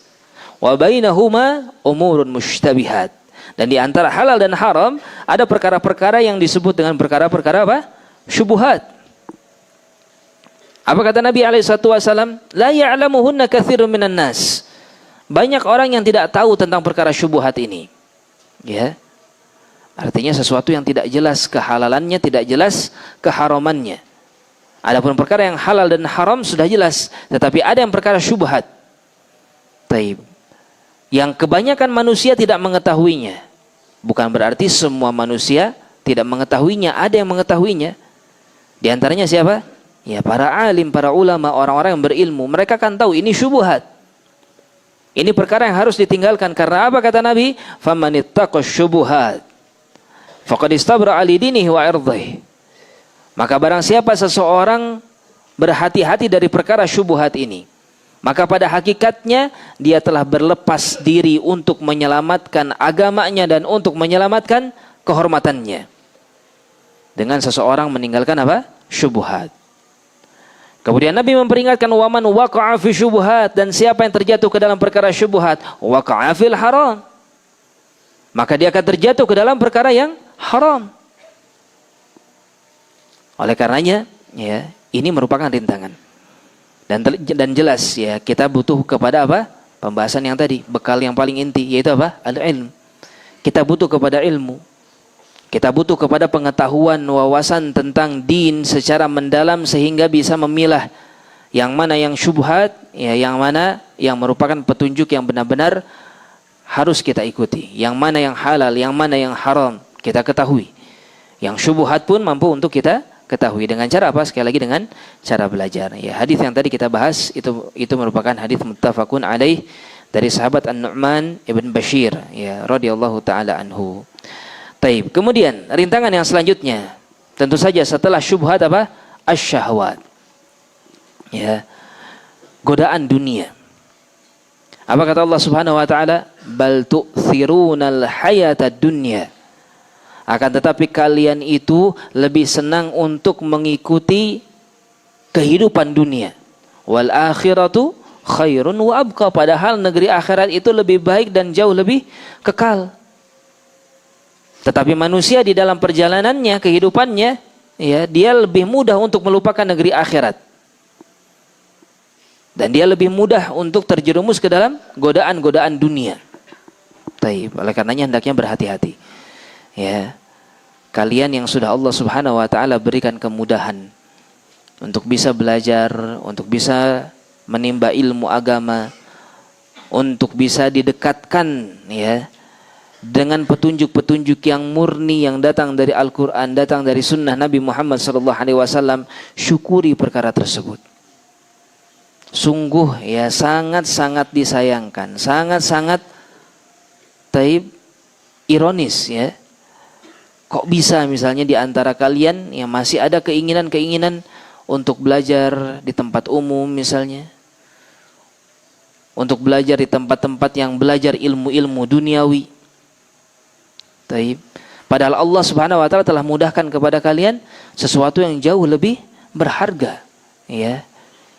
Wa bainahuma umurun mushtabihat. Dan di antara halal dan haram ada perkara-perkara yang disebut dengan perkara-perkara apa? Syubhat. Apa kata Nabi SAW? La ya'lamuhunna katsirun minan nas. Banyak orang yang tidak tahu tentang perkara syubhat ini. Ya. Artinya sesuatu yang tidak jelas kehalalannya, tidak jelas keharamannya. Adapun perkara yang halal dan haram sudah jelas, tetapi ada yang perkara syubhat. Taib. Yang kebanyakan manusia tidak mengetahuinya. Bukan berarti semua manusia tidak mengetahuinya, ada yang mengetahuinya. Di antaranya siapa? Ya, para alim, para ulama, orang-orang yang berilmu. Mereka kan tahu ini syubhat. Ini perkara yang harus ditinggalkan. Karena apa kata Nabi? Famanittaqash syubuhat faqad istabra li dinihi wa irdhihi. Maka barang siapa seseorang berhati-hati dari perkara syubhat ini, maka pada hakikatnya dia telah berlepas diri untuk menyelamatkan agamanya dan untuk menyelamatkan kehormatannya. Dengan seseorang meninggalkan apa? Syubhat. Kemudian Nabi memperingatkan waman waqa'a fi syubhat, dan siapa yang terjatuh ke dalam perkara syubhat, waqa'a fil haram, maka dia akan terjatuh ke dalam perkara yang haram. Oleh karenanya ya, ini merupakan rintangan. Dan jelas ya, kita butuh kepada apa? Pembahasan yang tadi, bekal yang paling inti, yaitu apa? Al-ilm. Kita butuh kepada ilmu. Kita butuh kepada pengetahuan, wawasan tentang din secara mendalam sehingga bisa memilah yang mana yang syubhat, ya, yang mana yang merupakan petunjuk yang benar-benar harus kita ikuti. Yang mana yang halal, yang mana yang haram, kita ketahui. Yang syubhat pun mampu untuk kita ketahui. Dengan cara apa? Sekali lagi dengan cara belajar. Ya, hadis yang tadi kita bahas itu merupakan hadis muttafaqun alaih dari sahabat An-Nu'man ibn Bashir, ya, radhiyallahu taala anhu. Taib. Kemudian rintangan yang selanjutnya, tentu saja setelah syubhat apa? Asy-syahwat. Ya. Godaan dunia. Apa kata Allah Subhanahu wa taala? Bal tu'thirunal hayatad dunya. Akan tetapi kalian itu lebih senang untuk mengikuti kehidupan dunia. Wal akhiratu khairun wa abqa. Padahal negeri akhirat itu lebih baik dan jauh lebih kekal. Tetapi manusia di dalam perjalanannya, kehidupannya, ya, dia lebih mudah untuk melupakan negeri akhirat. Dan dia lebih mudah untuk terjerumus ke dalam godaan-godaan dunia. Taib. Oleh karenanya hendaknya berhati-hati. Ya. Kalian yang sudah Allah Subhanahu wa taala berikan kemudahan untuk bisa belajar, untuk bisa menimba ilmu agama, untuk bisa didekatkan, ya, dengan petunjuk-petunjuk yang murni yang datang dari Al-Quran, datang dari sunnah Nabi Muhammad SAW, syukuri perkara tersebut. Sungguh, ya, sangat-sangat disayangkan, sangat-sangat ironis, ya. Kok bisa misalnya di antara kalian yang masih ada keinginan-keinginan untuk belajar di tempat umum misalnya, untuk belajar di tempat-tempat yang belajar ilmu-ilmu duniawi. Padahal Allah Subhanahu wa taala telah mudahkan kepada kalian sesuatu yang jauh lebih berharga, ya.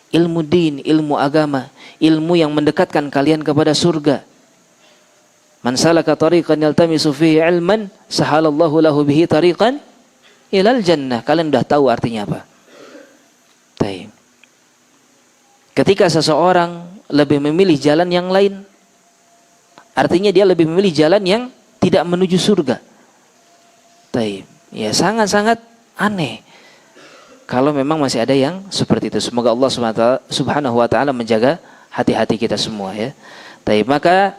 Ilmu din, ilmu agama, ilmu yang mendekatkan kalian kepada surga. Man salaka tariqan yaltamisu fihi ilman sahalallahu lahu bihi tariqan ilal jannah. Kalian sudah tahu artinya apa? Baik. Ketika seseorang lebih memilih jalan yang lain, artinya dia lebih memilih jalan yang tidak menuju surga. Taib. Ya, sangat-sangat aneh kalau memang masih ada yang seperti itu. Semoga Allah Subhanahu wa taala menjaga hati-hati kita semua, ya. Taib. Maka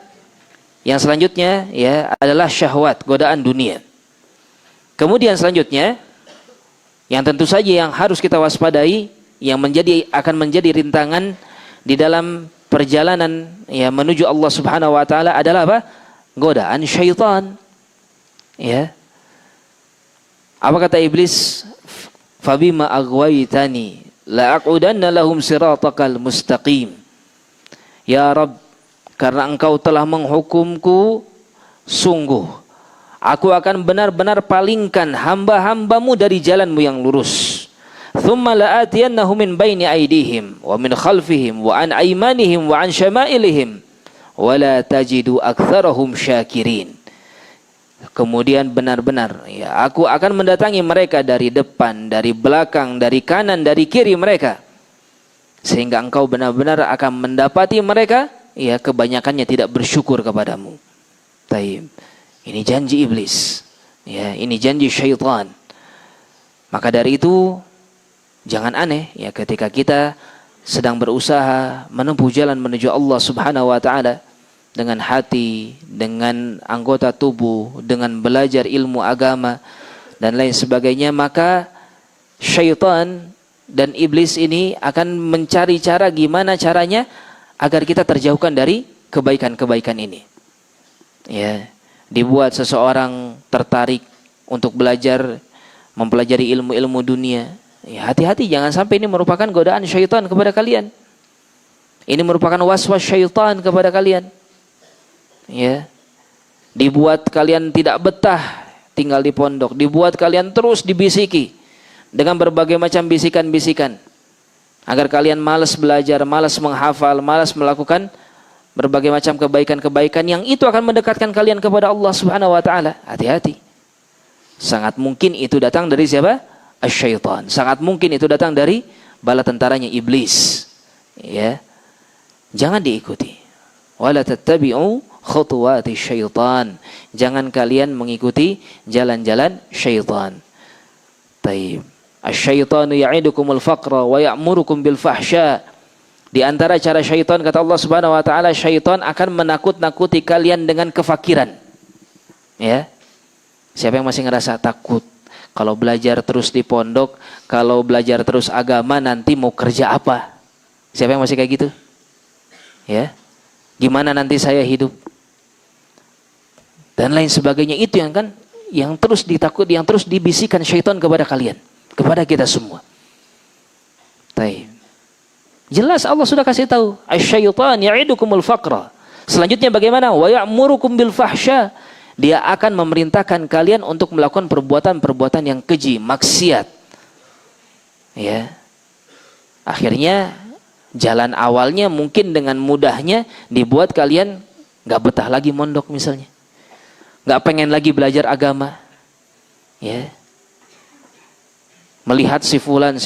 yang selanjutnya, ya, adalah syahwat, godaan dunia. Kemudian selanjutnya yang tentu saja yang harus kita waspadai, yang akan menjadi rintangan di dalam perjalanan, ya, menuju Allah Subhanahu wa taala adalah apa? Godaan syaitan. Ya. Apa kata iblis? Fabima aghwaytani la aqudanna lahum siratakal mustaqim. Ya Rabb, karena engkau telah menghukumku, sungguh aku akan benar-benar palingkan hamba-hambamu dari jalanmu yang lurus. Thumma la'atiyannahum min baini aydihim wa min khalfihim wa an aymanihim wa an syama'ilihim wala tajidu aktsarahum syakirin. Kemudian benar-benar, ya, aku akan mendatangi mereka dari depan, dari belakang, dari kanan, dari kiri mereka, sehingga engkau benar-benar akan mendapati mereka, ya, kebanyakannya tidak bersyukur kepadamu. Taib. Ini janji iblis, ya, ini janji syaitan. Maka dari itu jangan aneh, ya, ketika kita sedang berusaha menempuh jalan menuju Allah Subhanahu wa taala dengan hati, dengan anggota tubuh, dengan belajar ilmu agama dan lain sebagainya, maka syaitan dan iblis ini akan mencari cara gimana caranya agar kita terjauhkan dari kebaikan-kebaikan ini. Ya, dibuat seseorang tertarik untuk belajar, mempelajari ilmu-ilmu dunia. Ya, hati-hati jangan sampai ini merupakan godaan syaitan kepada kalian. Ini merupakan waswas syaitan kepada kalian. Ya. Dibuat kalian tidak betah tinggal di pondok, dibuat kalian terus dibisiki dengan berbagai macam bisikan-bisikan agar kalian malas belajar, malas menghafal, malas melakukan berbagai macam kebaikan-kebaikan yang itu akan mendekatkan kalian kepada Allah Subhanahu wa taala. Hati-hati. Sangat mungkin itu datang dari siapa? Asy-syaitan. Sangat mungkin itu datang dari bala tentaranya iblis. Ya. Jangan diikuti. Wala tattabi'u khutuwati syaitan. Jangan kalian mengikuti jalan-jalan syaitan. Taib. Asy-syaitanu ya'idukumul faqra wa ya'murukum bil fahsya. Di antara cara syaitan, kata Allah Subhanahu wa taala, syaitan akan menakut-nakuti kalian dengan kefakiran. Ya. Siapa yang masih ngerasa takut kalau belajar terus di pondok, kalau belajar terus agama nanti mau kerja apa? Siapa yang masih kayak gitu? Ya. Gimana nanti saya hidup? Dan lain sebagainya, itu yang kan yang terus yang terus dibisikkan syaitan kepada kalian, kepada kita semua. Baik. Jelas Allah sudah kasih tahu, asy-syaitan ya'idukumul faqra. Selanjutnya bagaimana? Wa ya'murukum bil fahsya. Dia akan memerintahkan kalian untuk melakukan perbuatan-perbuatan yang keji, maksiat. Ya. Akhirnya jalan awalnya mungkin dengan mudahnya dibuat kalian enggak betah lagi mondok misalnya. Enggak pengen lagi belajar agama. Ya. Melihat si fulan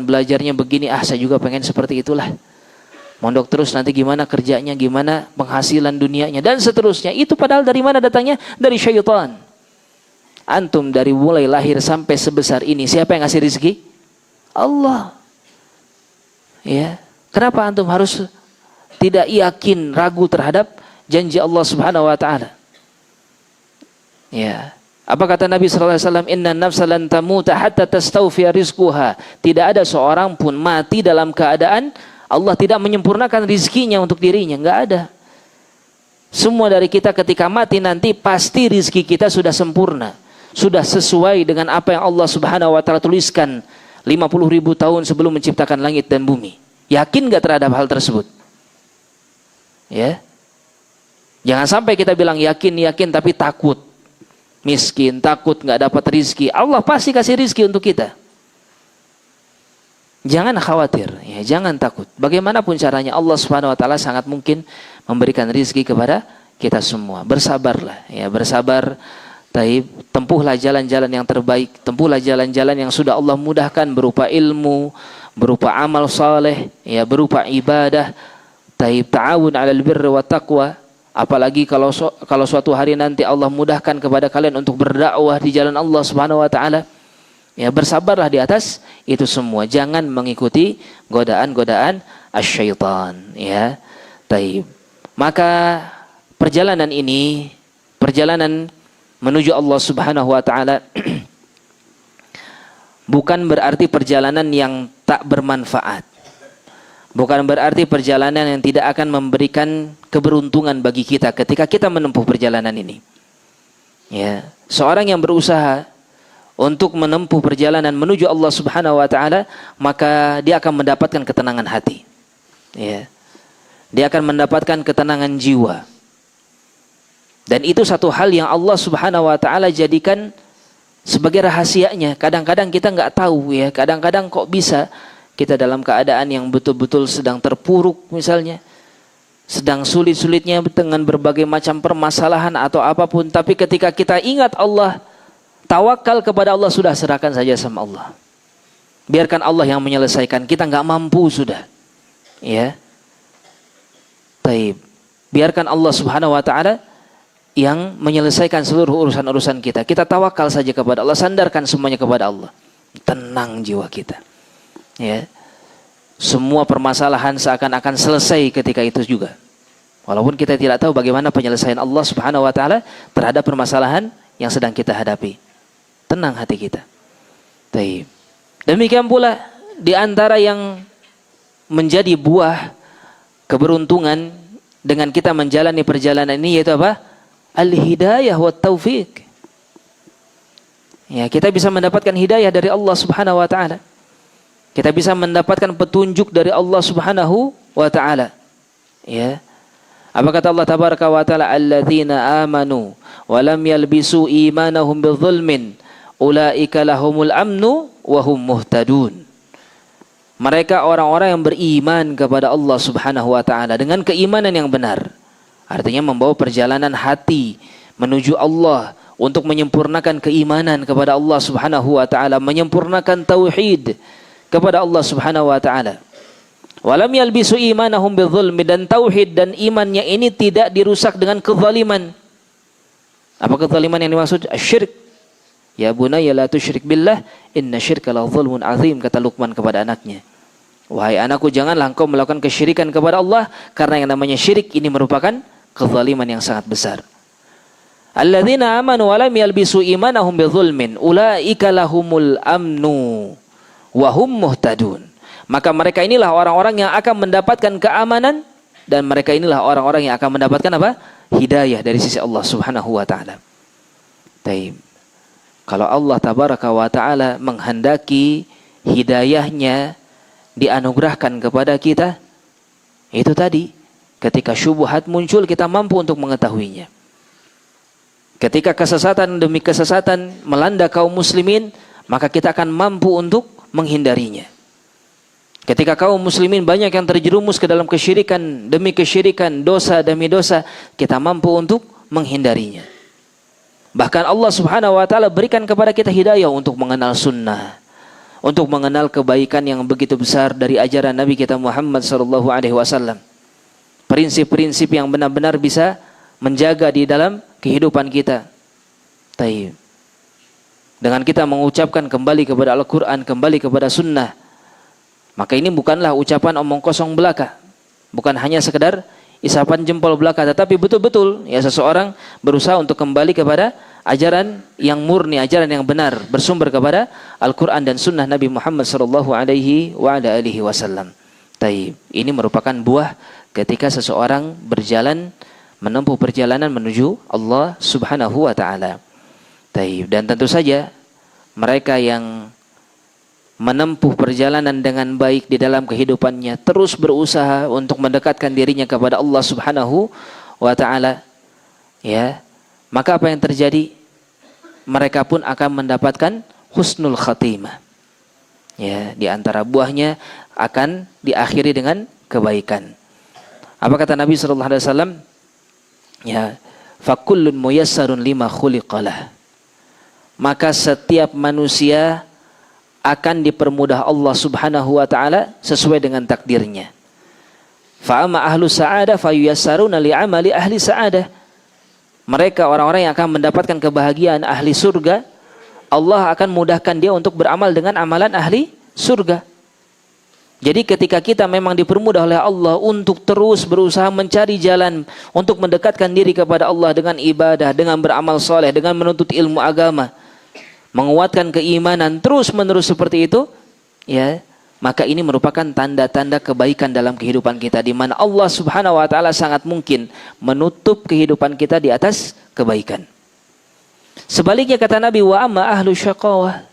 belajarnya begini, saya juga pengen seperti itulah. Mondok terus nanti gimana kerjanya, gimana penghasilan dunianya, dan seterusnya. Itu padahal dari mana datangnya? Dari syaitan. Antum dari mulai lahir sampai sebesar ini, siapa yang ngasih rezeki? Allah. Ya. Kenapa antum harus tidak yakin, ragu terhadap janji Allah Subhanahu wa taala? Ya. Apa kata Nabi SAW? Inna nafsa lan tamuta hatta tastawfiya rizquha. Tidak ada seorang pun mati dalam keadaan Allah tidak menyempurnakan rizkinya untuk dirinya. Enggak ada. Semua dari kita ketika mati nanti pasti rizki kita sudah sempurna. Sudah sesuai dengan apa yang Allah Subhanahu wa taala tuliskan 50.000 tahun sebelum menciptakan langit dan bumi. Yakin enggak terhadap hal tersebut? Ya. Jangan sampai kita bilang yakin tapi takut. Miskin, takut nggak dapat rizki. Allah pasti kasih rizki untuk kita. Jangan khawatir, ya, jangan takut. Bagaimanapun caranya Allah Subhanahu wa taala sangat mungkin memberikan rizki kepada kita semua. Bersabarlah, ya, bersabar. Tempuhlah jalan-jalan yang terbaik, tempuhlah jalan-jalan yang sudah Allah mudahkan berupa ilmu, berupa amal saleh, ya, berupa ibadah. Ta'awun 'alal birri wat taqwa. Apalagi kalau suatu hari nanti Allah mudahkan kepada kalian untuk berdakwah di jalan Allah Subhanahu wa taala. Ya, bersabarlah di atas itu semua. Jangan mengikuti godaan-godaan asy-syaitan, ya. Taib. Maka perjalanan ini, perjalanan menuju Allah Subhanahu wa taala bukan berarti perjalanan yang tak bermanfaat. Bukan berarti perjalanan yang tidak akan memberikan keberuntungan bagi kita ketika kita menempuh perjalanan ini. Ya, seorang yang berusaha untuk menempuh perjalanan menuju Allah Subhanahu wa taala, maka dia akan mendapatkan ketenangan hati. Ya. Dia akan mendapatkan ketenangan jiwa. Dan itu satu hal yang Allah Subhanahu wa taala jadikan sebagai rahasianya. Kadang-kadang kita nggak tahu, ya. Kadang-kadang kok bisa kita dalam keadaan yang betul-betul sedang terpuruk misalnya, sedang sulit-sulitnya dengan berbagai macam permasalahan atau apapun, tapi ketika kita ingat Allah, tawakal kepada Allah, sudah serahkan saja sama Allah. Biarkan Allah yang menyelesaikan, kita nggak mampu sudah. Ya. Taib. Biarkan Allah Subhanahu wa taala yang menyelesaikan seluruh urusan-urusan kita. Kita tawakal saja kepada Allah, sandarkan semuanya kepada Allah. Tenang jiwa kita. Ya, semua permasalahan seakan-akan selesai ketika itu juga. Walaupun kita tidak tahu bagaimana penyelesaian Allah Subhanahu wa taala terhadap permasalahan yang sedang kita hadapi. Tenang hati kita. Baik. Demikian pula di antara yang menjadi buah keberuntungan dengan kita menjalani perjalanan ini yaitu apa? Al-hidayah wa taufiq. Ya, kita bisa mendapatkan hidayah dari Allah Subhanahu wa taala. Kita bisa mendapatkan petunjuk dari Allah Subhanahu wa taala. Ya. Apa kata Allah tabaraka wa taala? Alladzina amanu wa lam yalbisu imanahum bidzulmin ulaika lahumul amnu wa hum muhtadun. Mereka orang-orang yang beriman kepada Allah Subhanahu wa taala dengan keimanan yang benar. Artinya membawa perjalanan hati menuju Allah untuk menyempurnakan keimanan kepada Allah Subhanahu wa taala, menyempurnakan tauhid kepada Allah Subhanahu wa taala. Walam yalbisu imanahum bidzulmi, dan tauhid dan imannya ini tidak dirusak dengan kezaliman. Apa kezaliman yang dimaksud? Asyirk. Ya bunayya la tusyrik billah inna syirka la dzulmun azim, kata Luqman kepada anaknya. Wahai anakku, janganlah engkau melakukan kesyirikan kepada Allah, karena yang namanya syirik ini merupakan kezaliman yang sangat besar. Alladzina amanu wa lam yalbisu imanahum bidzulmin ulaika lahumul amnu wa hum muhtadun. Maka mereka inilah orang-orang yang akan mendapatkan keamanan, dan mereka inilah orang-orang yang akan mendapatkan apa? Hidayah dari sisi Allah Subhanahu wa taala. Taib. Kalau Allah tabaraka wa taala menghendaki hidayahnya dianugerahkan kepada kita, itu tadi, ketika syubhat muncul kita mampu untuk mengetahuinya. Ketika kesesatan demi kesesatan melanda kaum muslimin, maka kita akan mampu untuk menghindarinya. Ketika kaum muslimin banyak yang terjerumus ke dalam kesyirikan demi kesyirikan, dosa demi dosa, kita mampu untuk menghindarinya. Bahkan Allah Subhanahu wa taala berikan kepada kita hidayah untuk mengenal sunnah, untuk mengenal kebaikan yang begitu besar dari ajaran Nabi kita Muhammad sallallahu alaihi wasallam. Prinsip-prinsip yang benar-benar bisa menjaga di dalam kehidupan kita. Taib. Dengan kita mengucapkan kembali kepada Al-Qur'an, kembali kepada sunnah, maka ini bukanlah ucapan omong kosong belaka, bukan hanya sekedar isapan jempol belaka, tetapi betul-betul ya seseorang berusaha untuk kembali kepada ajaran yang murni, ajaran yang benar, bersumber kepada Al-Quran dan Sunnah Nabi Muhammad sallallahu alaihi wasallam. Taib. Ini merupakan buah ketika seseorang berjalan, menempuh perjalanan menuju Allah Subhanahu wa taala. Taib. Dan tentu saja mereka yang menempuh perjalanan dengan baik di dalam kehidupannya, terus berusaha untuk mendekatkan dirinya kepada Allah Subhanahu wa taala, ya, maka apa yang terjadi? Mereka pun akan mendapatkan husnul khatimah. Ya, di antara buahnya akan diakhiri dengan kebaikan. Apa kata Nabi sallallahu alaihi wasallam? Ya, fakullun muyassarun lima khuliqalah. Maka setiap manusia akan dipermudah Allah Subhanahu wa taala sesuai dengan takdirnya. Fa amma ahlu sa'adah fayuyassaruna li'amali ahli sa'adah. Mereka orang-orang yang akan mendapatkan kebahagiaan ahli surga, Allah akan mudahkan dia untuk beramal dengan amalan ahli surga. Jadi ketika kita memang dipermudah oleh Allah untuk terus berusaha mencari jalan untuk mendekatkan diri kepada Allah dengan ibadah, dengan beramal soleh, dengan menuntut ilmu agama, menguatkan keimanan terus-menerus seperti itu, ya, maka ini merupakan tanda-tanda kebaikan dalam kehidupan kita, di mana Allah Subhanahu wa taala sangat mungkin menutup kehidupan kita di atas kebaikan. Sebaliknya kata Nabi, wa amma ahlu syaqawah,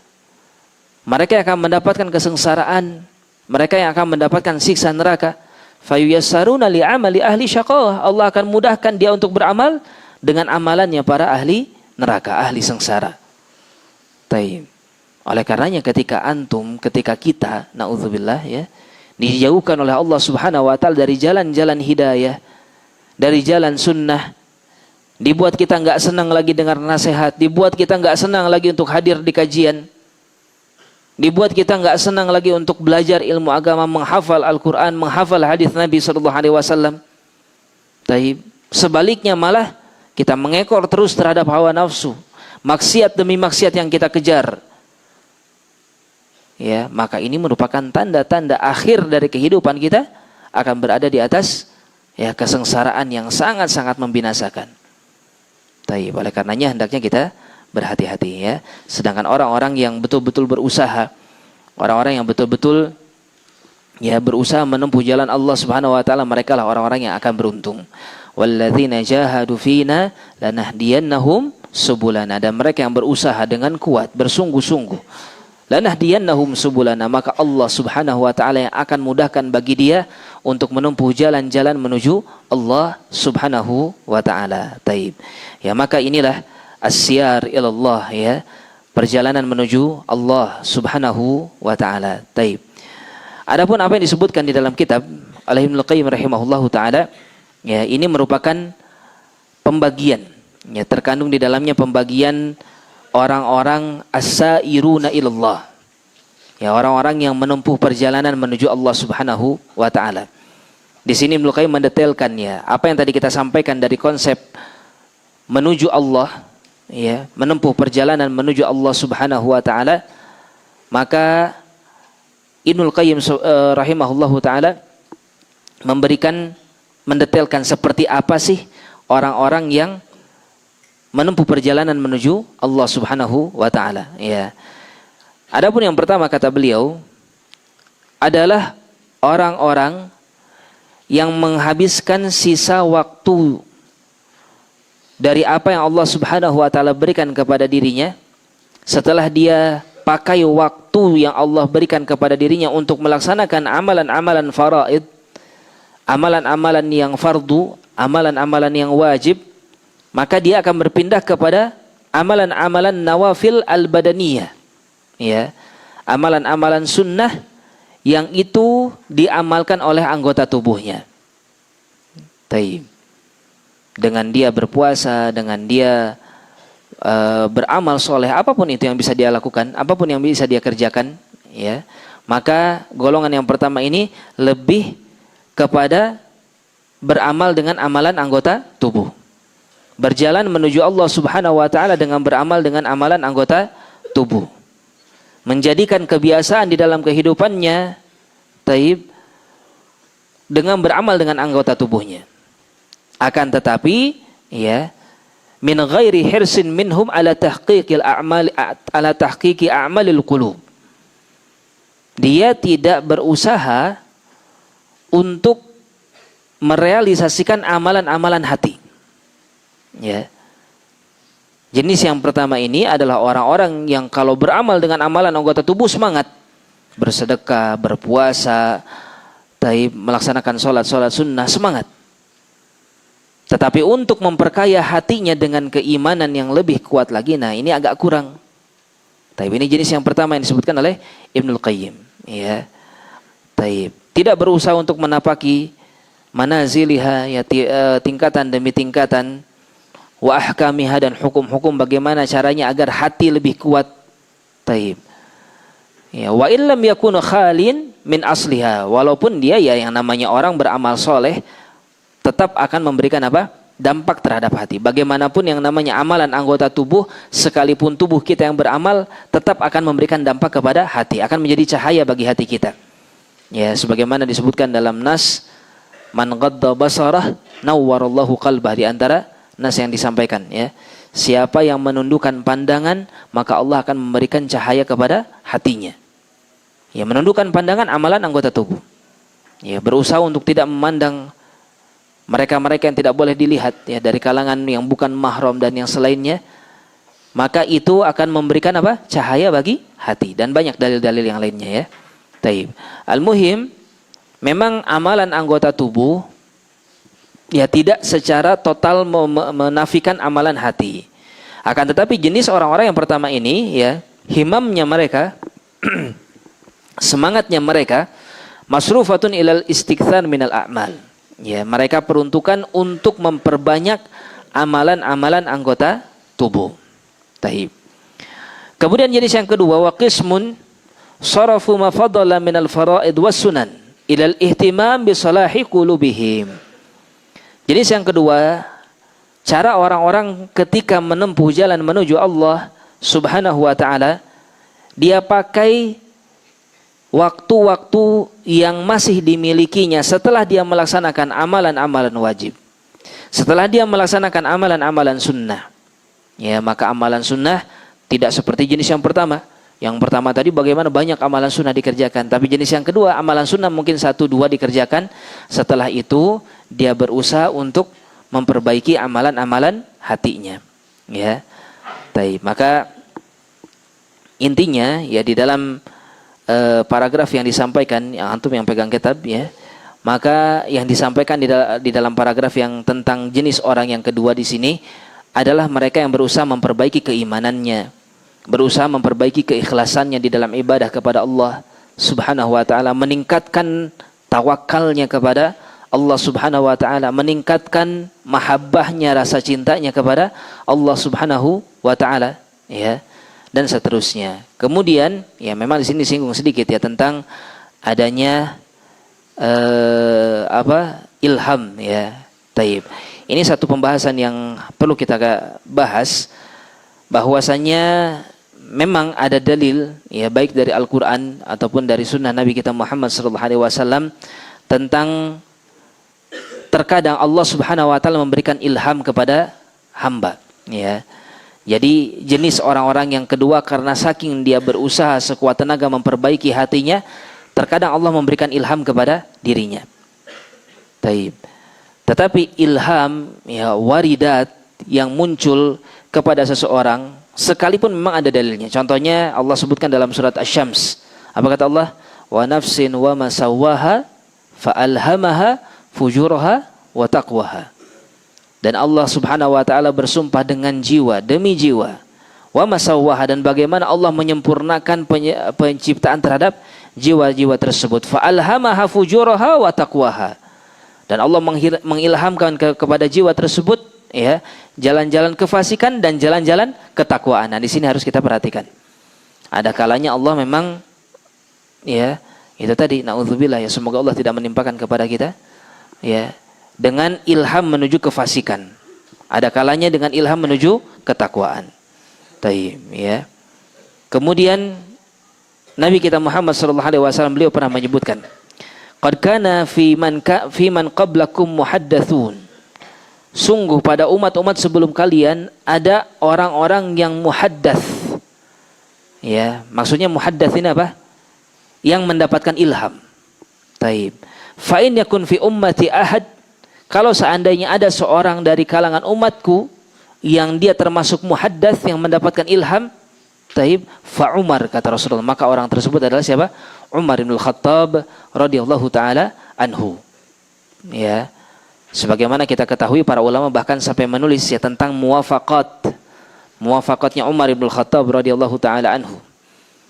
mereka yang akan mendapatkan kesengsaraan, mereka yang akan mendapatkan siksa neraka, fayuyassaruna li'amali ahli syaqawah, Allah akan mudahkan dia untuk beramal dengan amalannya para ahli neraka, ahli sengsara. Taib. Oleh karenanya ketika kita, na'udzubillah ya, dijauhkan oleh Allah Subhanahu wa taala dari jalan-jalan hidayah, dari jalan sunnah, dibuat kita enggak senang lagi dengar nasihat, dibuat kita enggak senang lagi untuk hadir di kajian, dibuat kita enggak senang lagi untuk belajar ilmu agama, menghafal Al-Qur'an, menghafal hadis Nabi sallallahu alaihi wasallam. Taib. Sebaliknya malah kita mengekor terus terhadap hawa nafsu, maksiat demi maksiat yang kita kejar, ya, maka ini merupakan tanda-tanda akhir dari kehidupan kita akan berada di atas, ya, kesengsaraan yang sangat-sangat membinasakan. Taib. Oleh karenanya hendaknya kita berhati-hati, ya. Sedangkan orang-orang yang betul-betul berusaha, orang-orang yang betul-betul ya berusaha menempuh jalan Allah Subhanahu wa taala, mereka lah orang-orang yang akan beruntung. Walladzina jahadu fina lanahdiyannahum subulana, dan mereka yang berusaha dengan kuat, bersungguh-sungguh, lanahdiyannahum subulana, maka Allah Subhanahu wa taala yang akan mudahkan bagi dia untuk menempuh jalan-jalan menuju Allah Subhanahu wa taala. Taib. Ya, maka inilah asyar ilallah, ya, perjalanan menuju Allah Subhanahu wa taala. Taib. Adapun apa yang disebutkan di dalam kitab Al-Ibnul Qayyim rahimahullahu taala, ya, ini merupakan pembagian, ya, terkandung di dalamnya pembagian orang-orang as-sairuna ilallah, ya, orang-orang yang menempuh perjalanan menuju Allah Subhanahu wa taala. Di sini Ibnu Qayyim mendetailkannya, apa yang tadi kita sampaikan dari konsep menuju Allah, ya, menempuh perjalanan menuju Allah Subhanahu wa taala, maka Ibnul Qayyim rahimahullahu taala mendetailkan seperti apa sih orang-orang yang menempuh perjalanan menuju Allah Subhanahu wa taala, ya. Adapun yang pertama kata beliau adalah orang-orang yang menghabiskan sisa waktu dari apa yang Allah Subhanahu wa taala berikan kepada dirinya setelah dia pakai waktu yang Allah berikan kepada dirinya untuk melaksanakan amalan-amalan faraid, amalan-amalan yang fardu, amalan-amalan yang wajib, maka dia akan berpindah kepada amalan-amalan nawafil al-badaniyah, ya, amalan-amalan sunnah yang itu diamalkan oleh anggota tubuhnya. Taib. Dengan dia berpuasa, dengan dia beramal soleh, apapun itu yang bisa dia lakukan, apapun yang bisa dia kerjakan, ya, maka golongan yang pertama ini lebih kepada beramal dengan amalan anggota tubuh, berjalan menuju Allah Subhanahu wa taala dengan beramal dengan amalan anggota tubuh, menjadikan kebiasaan di dalam kehidupannya taib dengan beramal dengan anggota tubuhnya. Akan tetapi, ya, min ghairi hirsin minhum ala tahqiqil a'mal ala tahqiqi a'malil qulub. Dia tidak berusaha untuk merealisasikan amalan-amalan hati. Ya. Jenis yang pertama ini adalah orang-orang yang kalau beramal dengan amalan anggota tubuh semangat, bersedekah, berpuasa, melaksanakan sholat sunnah semangat. Tetapi untuk memperkaya hatinya dengan keimanan yang lebih kuat lagi, nah ini agak kurang. Tapi ini jenis yang pertama yang disebutkan oleh Ibnul Qayyim. Ya. Tidak berusaha untuk menapaki manaziliha, ya, tingkatan demi tingkatan, wa ahkamiha, dan hukum-hukum bagaimana caranya agar hati lebih kuat. Ya, wa illam yakunu khalin min asliha, walaupun dia, ya, yang namanya orang beramal soleh tetap akan memberikan apa? Dampak terhadap hati. Bagaimanapun yang namanya amalan anggota tubuh, sekalipun tubuh kita yang beramal, tetap akan memberikan dampak kepada hati, akan menjadi cahaya bagi hati kita. Ya, sebagaimana disebutkan dalam nas, man ghadda basarah nawwarallahu qalbah, di antara nas yang disampaikan, ya. Siapa yang menundukkan pandangan, maka Allah akan memberikan cahaya kepada hatinya. Ya, menundukkan pandangan amalan anggota tubuh. Ya, berusaha untuk tidak memandang mereka-mereka yang tidak boleh dilihat, ya, dari kalangan yang bukan mahram dan yang selainnya, maka itu akan memberikan apa? Cahaya bagi hati, dan banyak dalil-dalil yang lainnya, ya. Taib. Al-muhim, memang amalan anggota tubuh, ya, tidak secara total menafikan amalan hati. Akan tetapi jenis orang-orang yang pertama ini, ya, himamnya mereka semangatnya mereka masrufatun ilal istikthar minal a'mal. Ya, mereka peruntukan untuk memperbanyak amalan-amalan anggota tubuh. Taib. Kemudian jenis yang kedua, wa qismun sarafu ma fadala minal faraid was sunan ilal ihtimam bi salahi qulubihim. Jenis yang kedua, cara orang-orang ketika menempuh jalan menuju Allah Subhanahu wa taala, dia pakai waktu-waktu yang masih dimilikinya setelah dia melaksanakan amalan-amalan wajib, setelah dia melaksanakan amalan-amalan sunnah. Ya, maka amalan sunnah tidak seperti jenis yang pertama. Yang pertama tadi bagaimana banyak amalan sunnah dikerjakan, tapi jenis yang kedua amalan sunnah mungkin 1-2 dikerjakan. Setelah itu dia berusaha untuk memperbaiki amalan-amalan hatinya. Ya, baik. Maka intinya, ya, di dalam paragraf yang disampaikan, yang antum yang pegang kitab, ya, maka yang disampaikan di dalam paragraf yang tentang jenis orang yang kedua di sini adalah mereka yang berusaha memperbaiki keimanannya, berusaha memperbaiki keikhlasannya di dalam ibadah kepada Allah Subhanahu wa taala, meningkatkan tawakalnya kepada Allah Subhanahu wa taala, meningkatkan mahabbahnya, rasa cintanya kepada Allah Subhanahu wa taala, ya, dan seterusnya. Kemudian, ya, memang di sini singgung sedikit, ya, tentang adanya ilham, ya. Taib. Ini satu pembahasan yang perlu kita bahas, bahwasanya memang ada dalil ya baik dari Al-Qur'an ataupun dari sunnah Nabi kita Muhammad SAW tentang terkadang Allah Subhanahu wa taala memberikan ilham kepada hamba ya. Jadi jenis orang-orang yang kedua karena saking dia berusaha sekuat tenaga memperbaiki hatinya, terkadang Allah memberikan ilham kepada dirinya. Taib. Tetapi ilham ya waridat yang muncul kepada seseorang sekalipun memang ada dalilnya. Contohnya Allah sebutkan dalam surat Asy-Syams. Apa kata Allah? Wa nafsin wa ma sawwaha fa alhamaha fujuraha wa taqwaha. Dan Allah Subhanahu wa taala bersumpah dengan jiwa demi jiwa. Wa ma sawwaha, dan bagaimana Allah menyempurnakan penciptaan terhadap jiwa-jiwa tersebut. Fa alhamaha fujuraha wa taqwaha. Dan Allah mengilhamkan kepada jiwa tersebut ya jalan-jalan kefasikan dan jalan-jalan ketakwaan. Nah, di sini harus kita perhatikan. Ada kalanya Allah memang ya itu tadi naudzubillah ya, semoga Allah tidak menimpakan kepada kita ya dengan ilham menuju kefasikan. Ada kalanya dengan ilham menuju ketakwaan. Taib ya. Kemudian Nabi kita Muhammad SAW beliau pernah menyebutkan, qad kana fi man qablakum muhaddatsun. Sungguh pada umat-umat sebelum kalian ada orang-orang yang muhaddats. Ya, maksudnya muhaddats ini apa? Yang mendapatkan ilham. Taib. Fa in yakun fi ummati ahad, kalau seandainya ada seorang dari kalangan umatku yang dia termasuk muhaddats yang mendapatkan ilham, taib, fa Umar, kata Rasulullah, maka orang tersebut adalah siapa? Umar bin Khattab radhiyallahu taala anhu. Ya. Sebagaimana kita ketahui para ulama bahkan sampai menulis ya tentang muwafaqatnya Umar bin Khattab radhiyallahu taala anhu.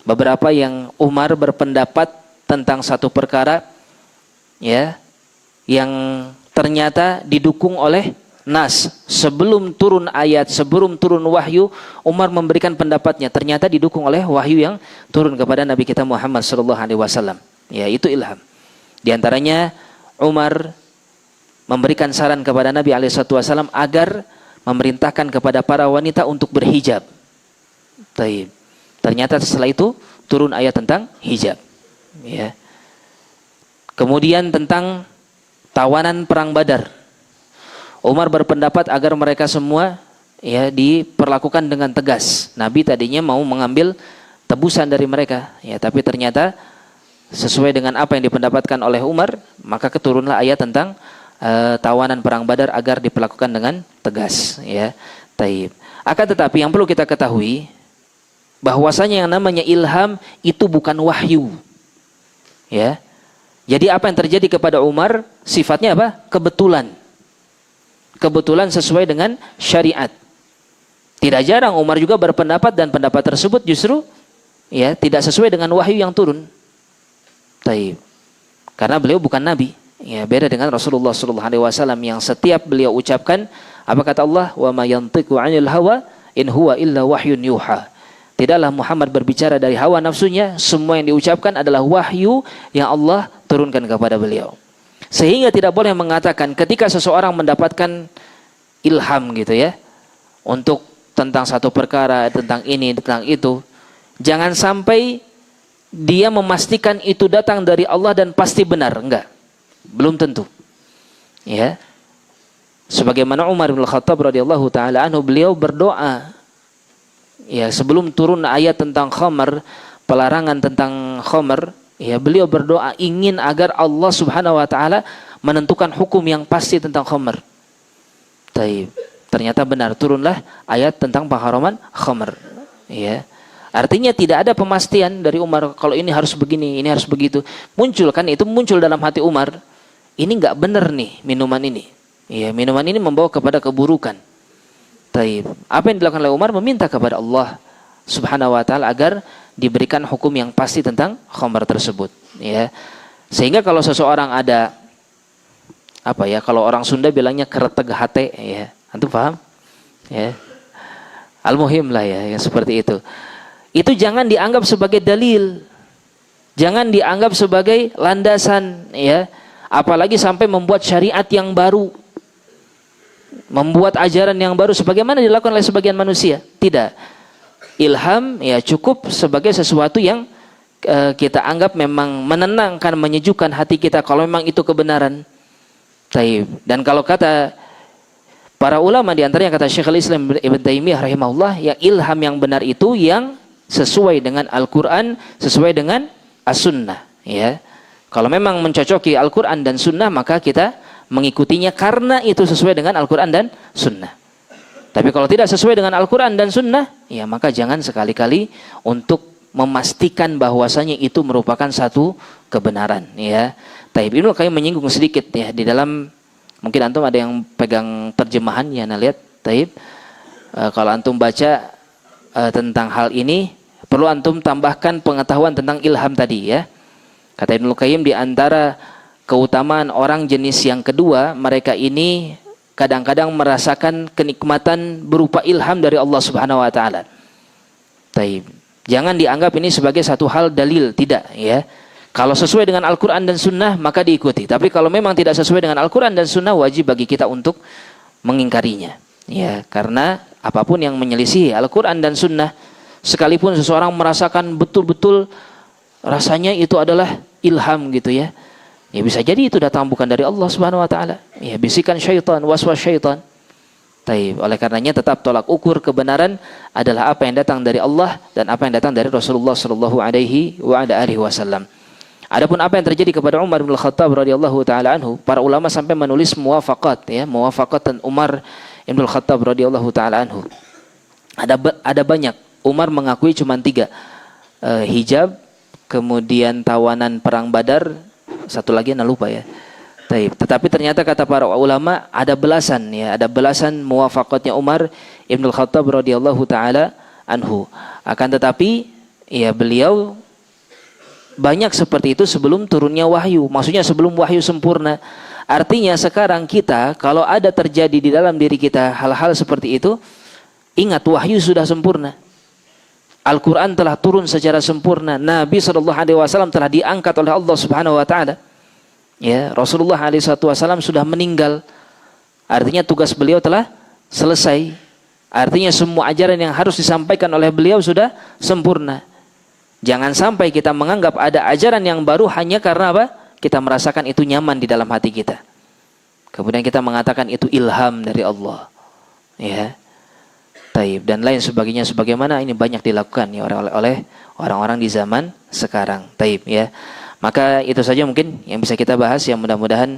Beberapa yang Umar berpendapat tentang satu perkara ya yang ternyata didukung oleh nas. Sebelum turun ayat, sebelum turun wahyu, Umar memberikan pendapatnya, ternyata didukung oleh wahyu yang turun kepada Nabi kita Muhammad SAW. Ya, itu ilham. Di antaranya Umar memberikan saran kepada Nabi SAW agar memerintahkan kepada para wanita untuk berhijab. Taib. Ternyata setelah itu turun ayat tentang hijab. Ya. Kemudian tentang tawanan perang Badar. Umar berpendapat agar mereka semua ya diperlakukan dengan tegas. Nabi tadinya mau mengambil tebusan dari mereka, ya, tapi ternyata sesuai dengan apa yang dipendapatkan oleh Umar, maka keturunlah ayat tentang tawanan perang Badar agar diperlakukan dengan tegas, ya. Taib. Akan tetapi yang perlu kita ketahui bahwasanya yang namanya ilham itu bukan wahyu. Ya. Jadi apa yang terjadi kepada Umar sifatnya apa? Kebetulan. Kebetulan sesuai dengan syariat. Tidak jarang Umar juga berpendapat dan pendapat tersebut justru ya tidak sesuai dengan wahyu yang turun. Taib. Karena beliau bukan nabi. Ya, beda dengan Rasulullah SAW yang setiap beliau ucapkan, apa kata Allah? Wa ma yantiqu 'anil hawa in huwa illa wahyun yuha. Tidaklah Muhammad berbicara dari hawa nafsunya, semua yang diucapkan adalah wahyu yang Allah turunkan kepada beliau. Sehingga tidak boleh mengatakan ketika seseorang mendapatkan ilham gitu ya, untuk tentang satu perkara, tentang ini, tentang itu, jangan sampai dia memastikan itu datang dari Allah dan pasti benar, enggak. Belum tentu. Ya. Sebagaimana Umar bin Khattab radhiyallahu taala anhu, beliau berdoa ya sebelum turun ayat tentang khamar, pelarangan tentang khamar, ya beliau berdoa ingin agar Allah Subhanahu wa taala menentukan hukum yang pasti tentang khamar. Taib. Ternyata benar turunlah ayat tentang pengharaman khamar. Ya. Artinya tidak ada pemastian dari Umar kalau ini harus begini, ini harus begitu. Muncul kan, itu muncul dalam hati Umar. Ini enggak benar nih minuman ini. Ya, minuman ini membawa kepada keburukan. Taib. Apa yang dilakukan oleh Umar? Meminta kepada Allah Subhanahu wa taala agar diberikan hukum yang pasti tentang khamar tersebut. Ya. Sehingga kalau seseorang ada apa ya, kalau orang Sunda bilangnya kereteg hate ya. Antum paham? Ya. Al-muhim lah ya, seperti itu. Itu jangan dianggap sebagai dalil. Jangan dianggap sebagai landasan ya. Apalagi sampai membuat syariat yang baru. Membuat ajaran yang baru sebagaimana dilakukan oleh sebagian manusia. Tidak. ilham ya cukup sebagai sesuatu yang kita anggap memang menenangkan, menyejukkan hati kita kalau memang itu kebenaran. Taib. Dan kalau kata para ulama di antaranya kata Syekhul Islam Ibnu Taimiyah rahimahullah, ya ilham yang benar itu yang sesuai dengan Al-Qur'an, sesuai dengan As-Sunnah, ya. Kalau memang mencocoki Al-Qur'an dan Sunnah, maka kita mengikutinya karena itu sesuai dengan Al-Qur'an dan Sunnah. Tapi kalau tidak sesuai dengan Al-Quran dan Sunnah, ya maka jangan sekali-kali untuk memastikan bahwasanya itu merupakan satu kebenaran. Ya, Taib Ibnu Qayyim menyinggung sedikit ya di dalam, mungkin antum ada yang pegang terjemahan ya, nah lihat Taib. Kalau antum baca tentang hal ini, perlu antum tambahkan pengetahuan tentang ilham tadi ya. Kata Ibnu Qayyim, di antara keutamaan orang jenis yang kedua, mereka ini kadang-kadang merasakan kenikmatan berupa ilham dari Allah Subhanahu wa taala. Taib. Jangan dianggap ini sebagai satu hal dalil, tidak ya. Kalau sesuai dengan Al-Qur'an dan Sunnah maka diikuti. Tapi kalau memang tidak sesuai dengan Al-Qur'an dan Sunnah, wajib bagi kita untuk mengingkarinya. Ya, karena apapun yang menyelisihi Al-Qur'an dan Sunnah, sekalipun seseorang merasakan betul-betul rasanya itu adalah ilham gitu ya. Ya bisa jadi itu datang bukan dari Allah Subhanahu wa taala. Ya bisikan syaitan, waswas syaitan. Taib. Oleh karenanya tetap tolak ukur kebenaran adalah apa yang datang dari Allah dan apa yang datang dari Rasulullah sallallahu alaihi wasallam. Adapun apa yang terjadi kepada Umar bin Khattab radhiyallahu taala anhu, para ulama sampai menulis muwafaqat ya, muwafaqatan Umar bin Khattab radhiyallahu taala anhu. Ada banyak. Umar mengakui cuma 3. Hijab, kemudian tawanan perang Badar, satu lagi anda lupa ya. Tetapi ternyata kata para ulama ada belasan ya, ada belasan muwafaqatnya Umar Ibn Khattab radhiyallahu taala anhu. Akan tetapi ya beliau banyak seperti itu sebelum turunnya wahyu. Maksudnya sebelum wahyu sempurna. Artinya sekarang kita kalau ada terjadi di dalam diri kita hal-hal seperti itu, ingat wahyu sudah sempurna. Al-Quran telah turun secara sempurna. Nabi SAW telah diangkat oleh Allah Subhanahu Wa Taala. Ya, Rasulullah SAW sudah meninggal. Artinya tugas beliau telah selesai. Artinya semua ajaran yang harus disampaikan oleh beliau sudah sempurna. Jangan sampai kita menganggap ada ajaran yang baru hanya karena apa? Kita merasakan itu nyaman di dalam hati kita. Kemudian kita mengatakan itu ilham dari Allah. Ya. Taib dan lain sebagainya, sebagaimana ini banyak dilakukan ya oleh orang-orang di zaman sekarang. Taib ya. Maka itu saja mungkin yang bisa kita bahas, yang mudah-mudahan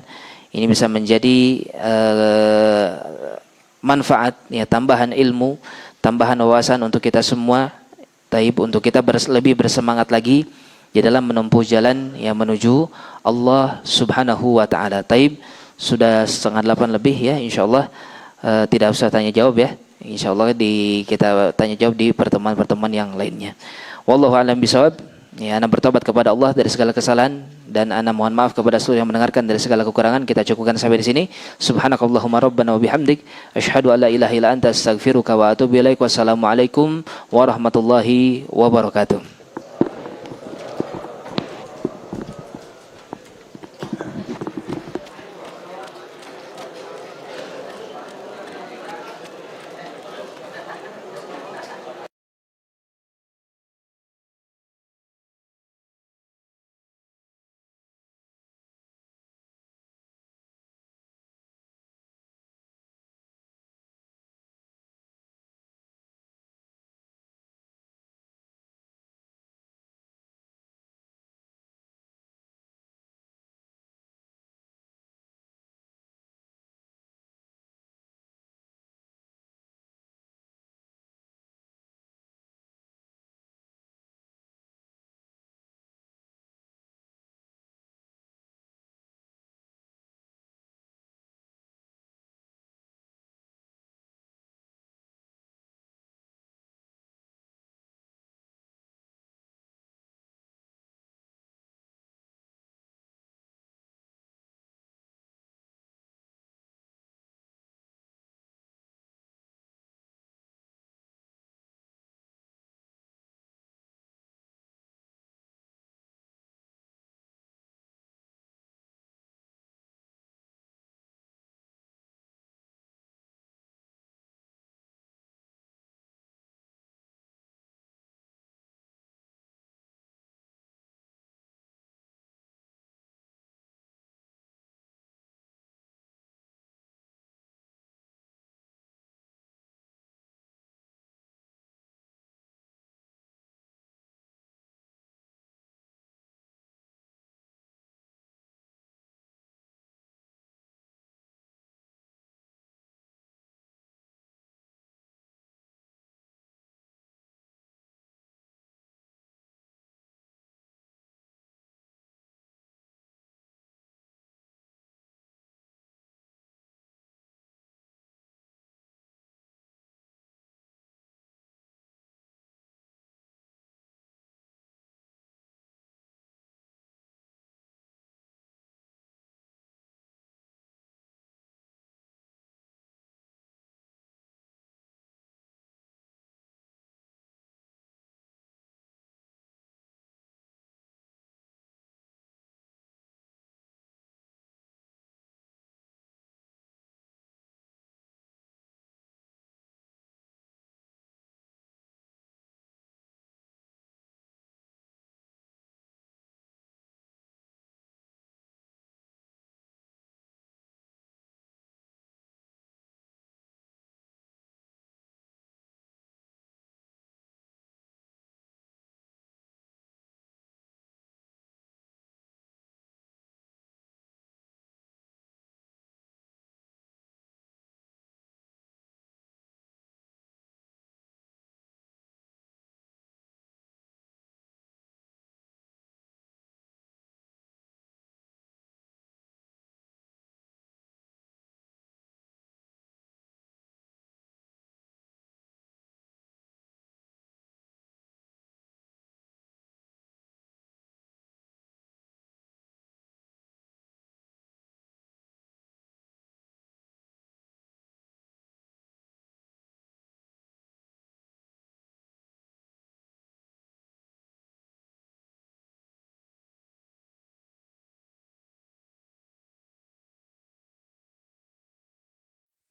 ini bisa menjadi manfaat ya, tambahan ilmu, tambahan wawasan untuk kita semua. Taib, untuk kita lebih bersemangat lagi di dalam menempuh jalan yang menuju Allah Subhanahu wa taala. Taib, sudah 7:30 lebih ya, insyaallah tidak usah tanya jawab ya. InsyaAllah kita tanya jawab di pertemuan-pertemuan yang lainnya. Wallahu a'lam bishawab. Ya, ana bertobat kepada Allah dari segala kesalahan dan ana mohon maaf kepada seluruh yang mendengarkan dari segala kekurangan. Kita cukupkan sampai di sini. Subhanakallahumma rabbana wa bihamdik asyhadu an la ilaha illa anta astaghfiruka wa atubu ilaik. Wassalamualaikum warahmatullahi wabarakatuh.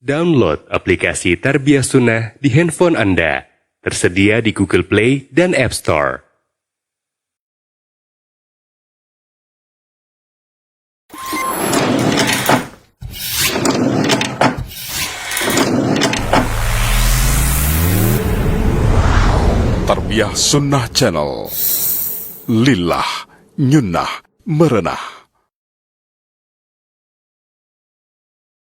Download aplikasi Tarbiyah Sunnah di handphone Anda. Tersedia di Google Play dan App Store. Tarbiyah Sunnah Channel. Lillah Nyunnah Merenah.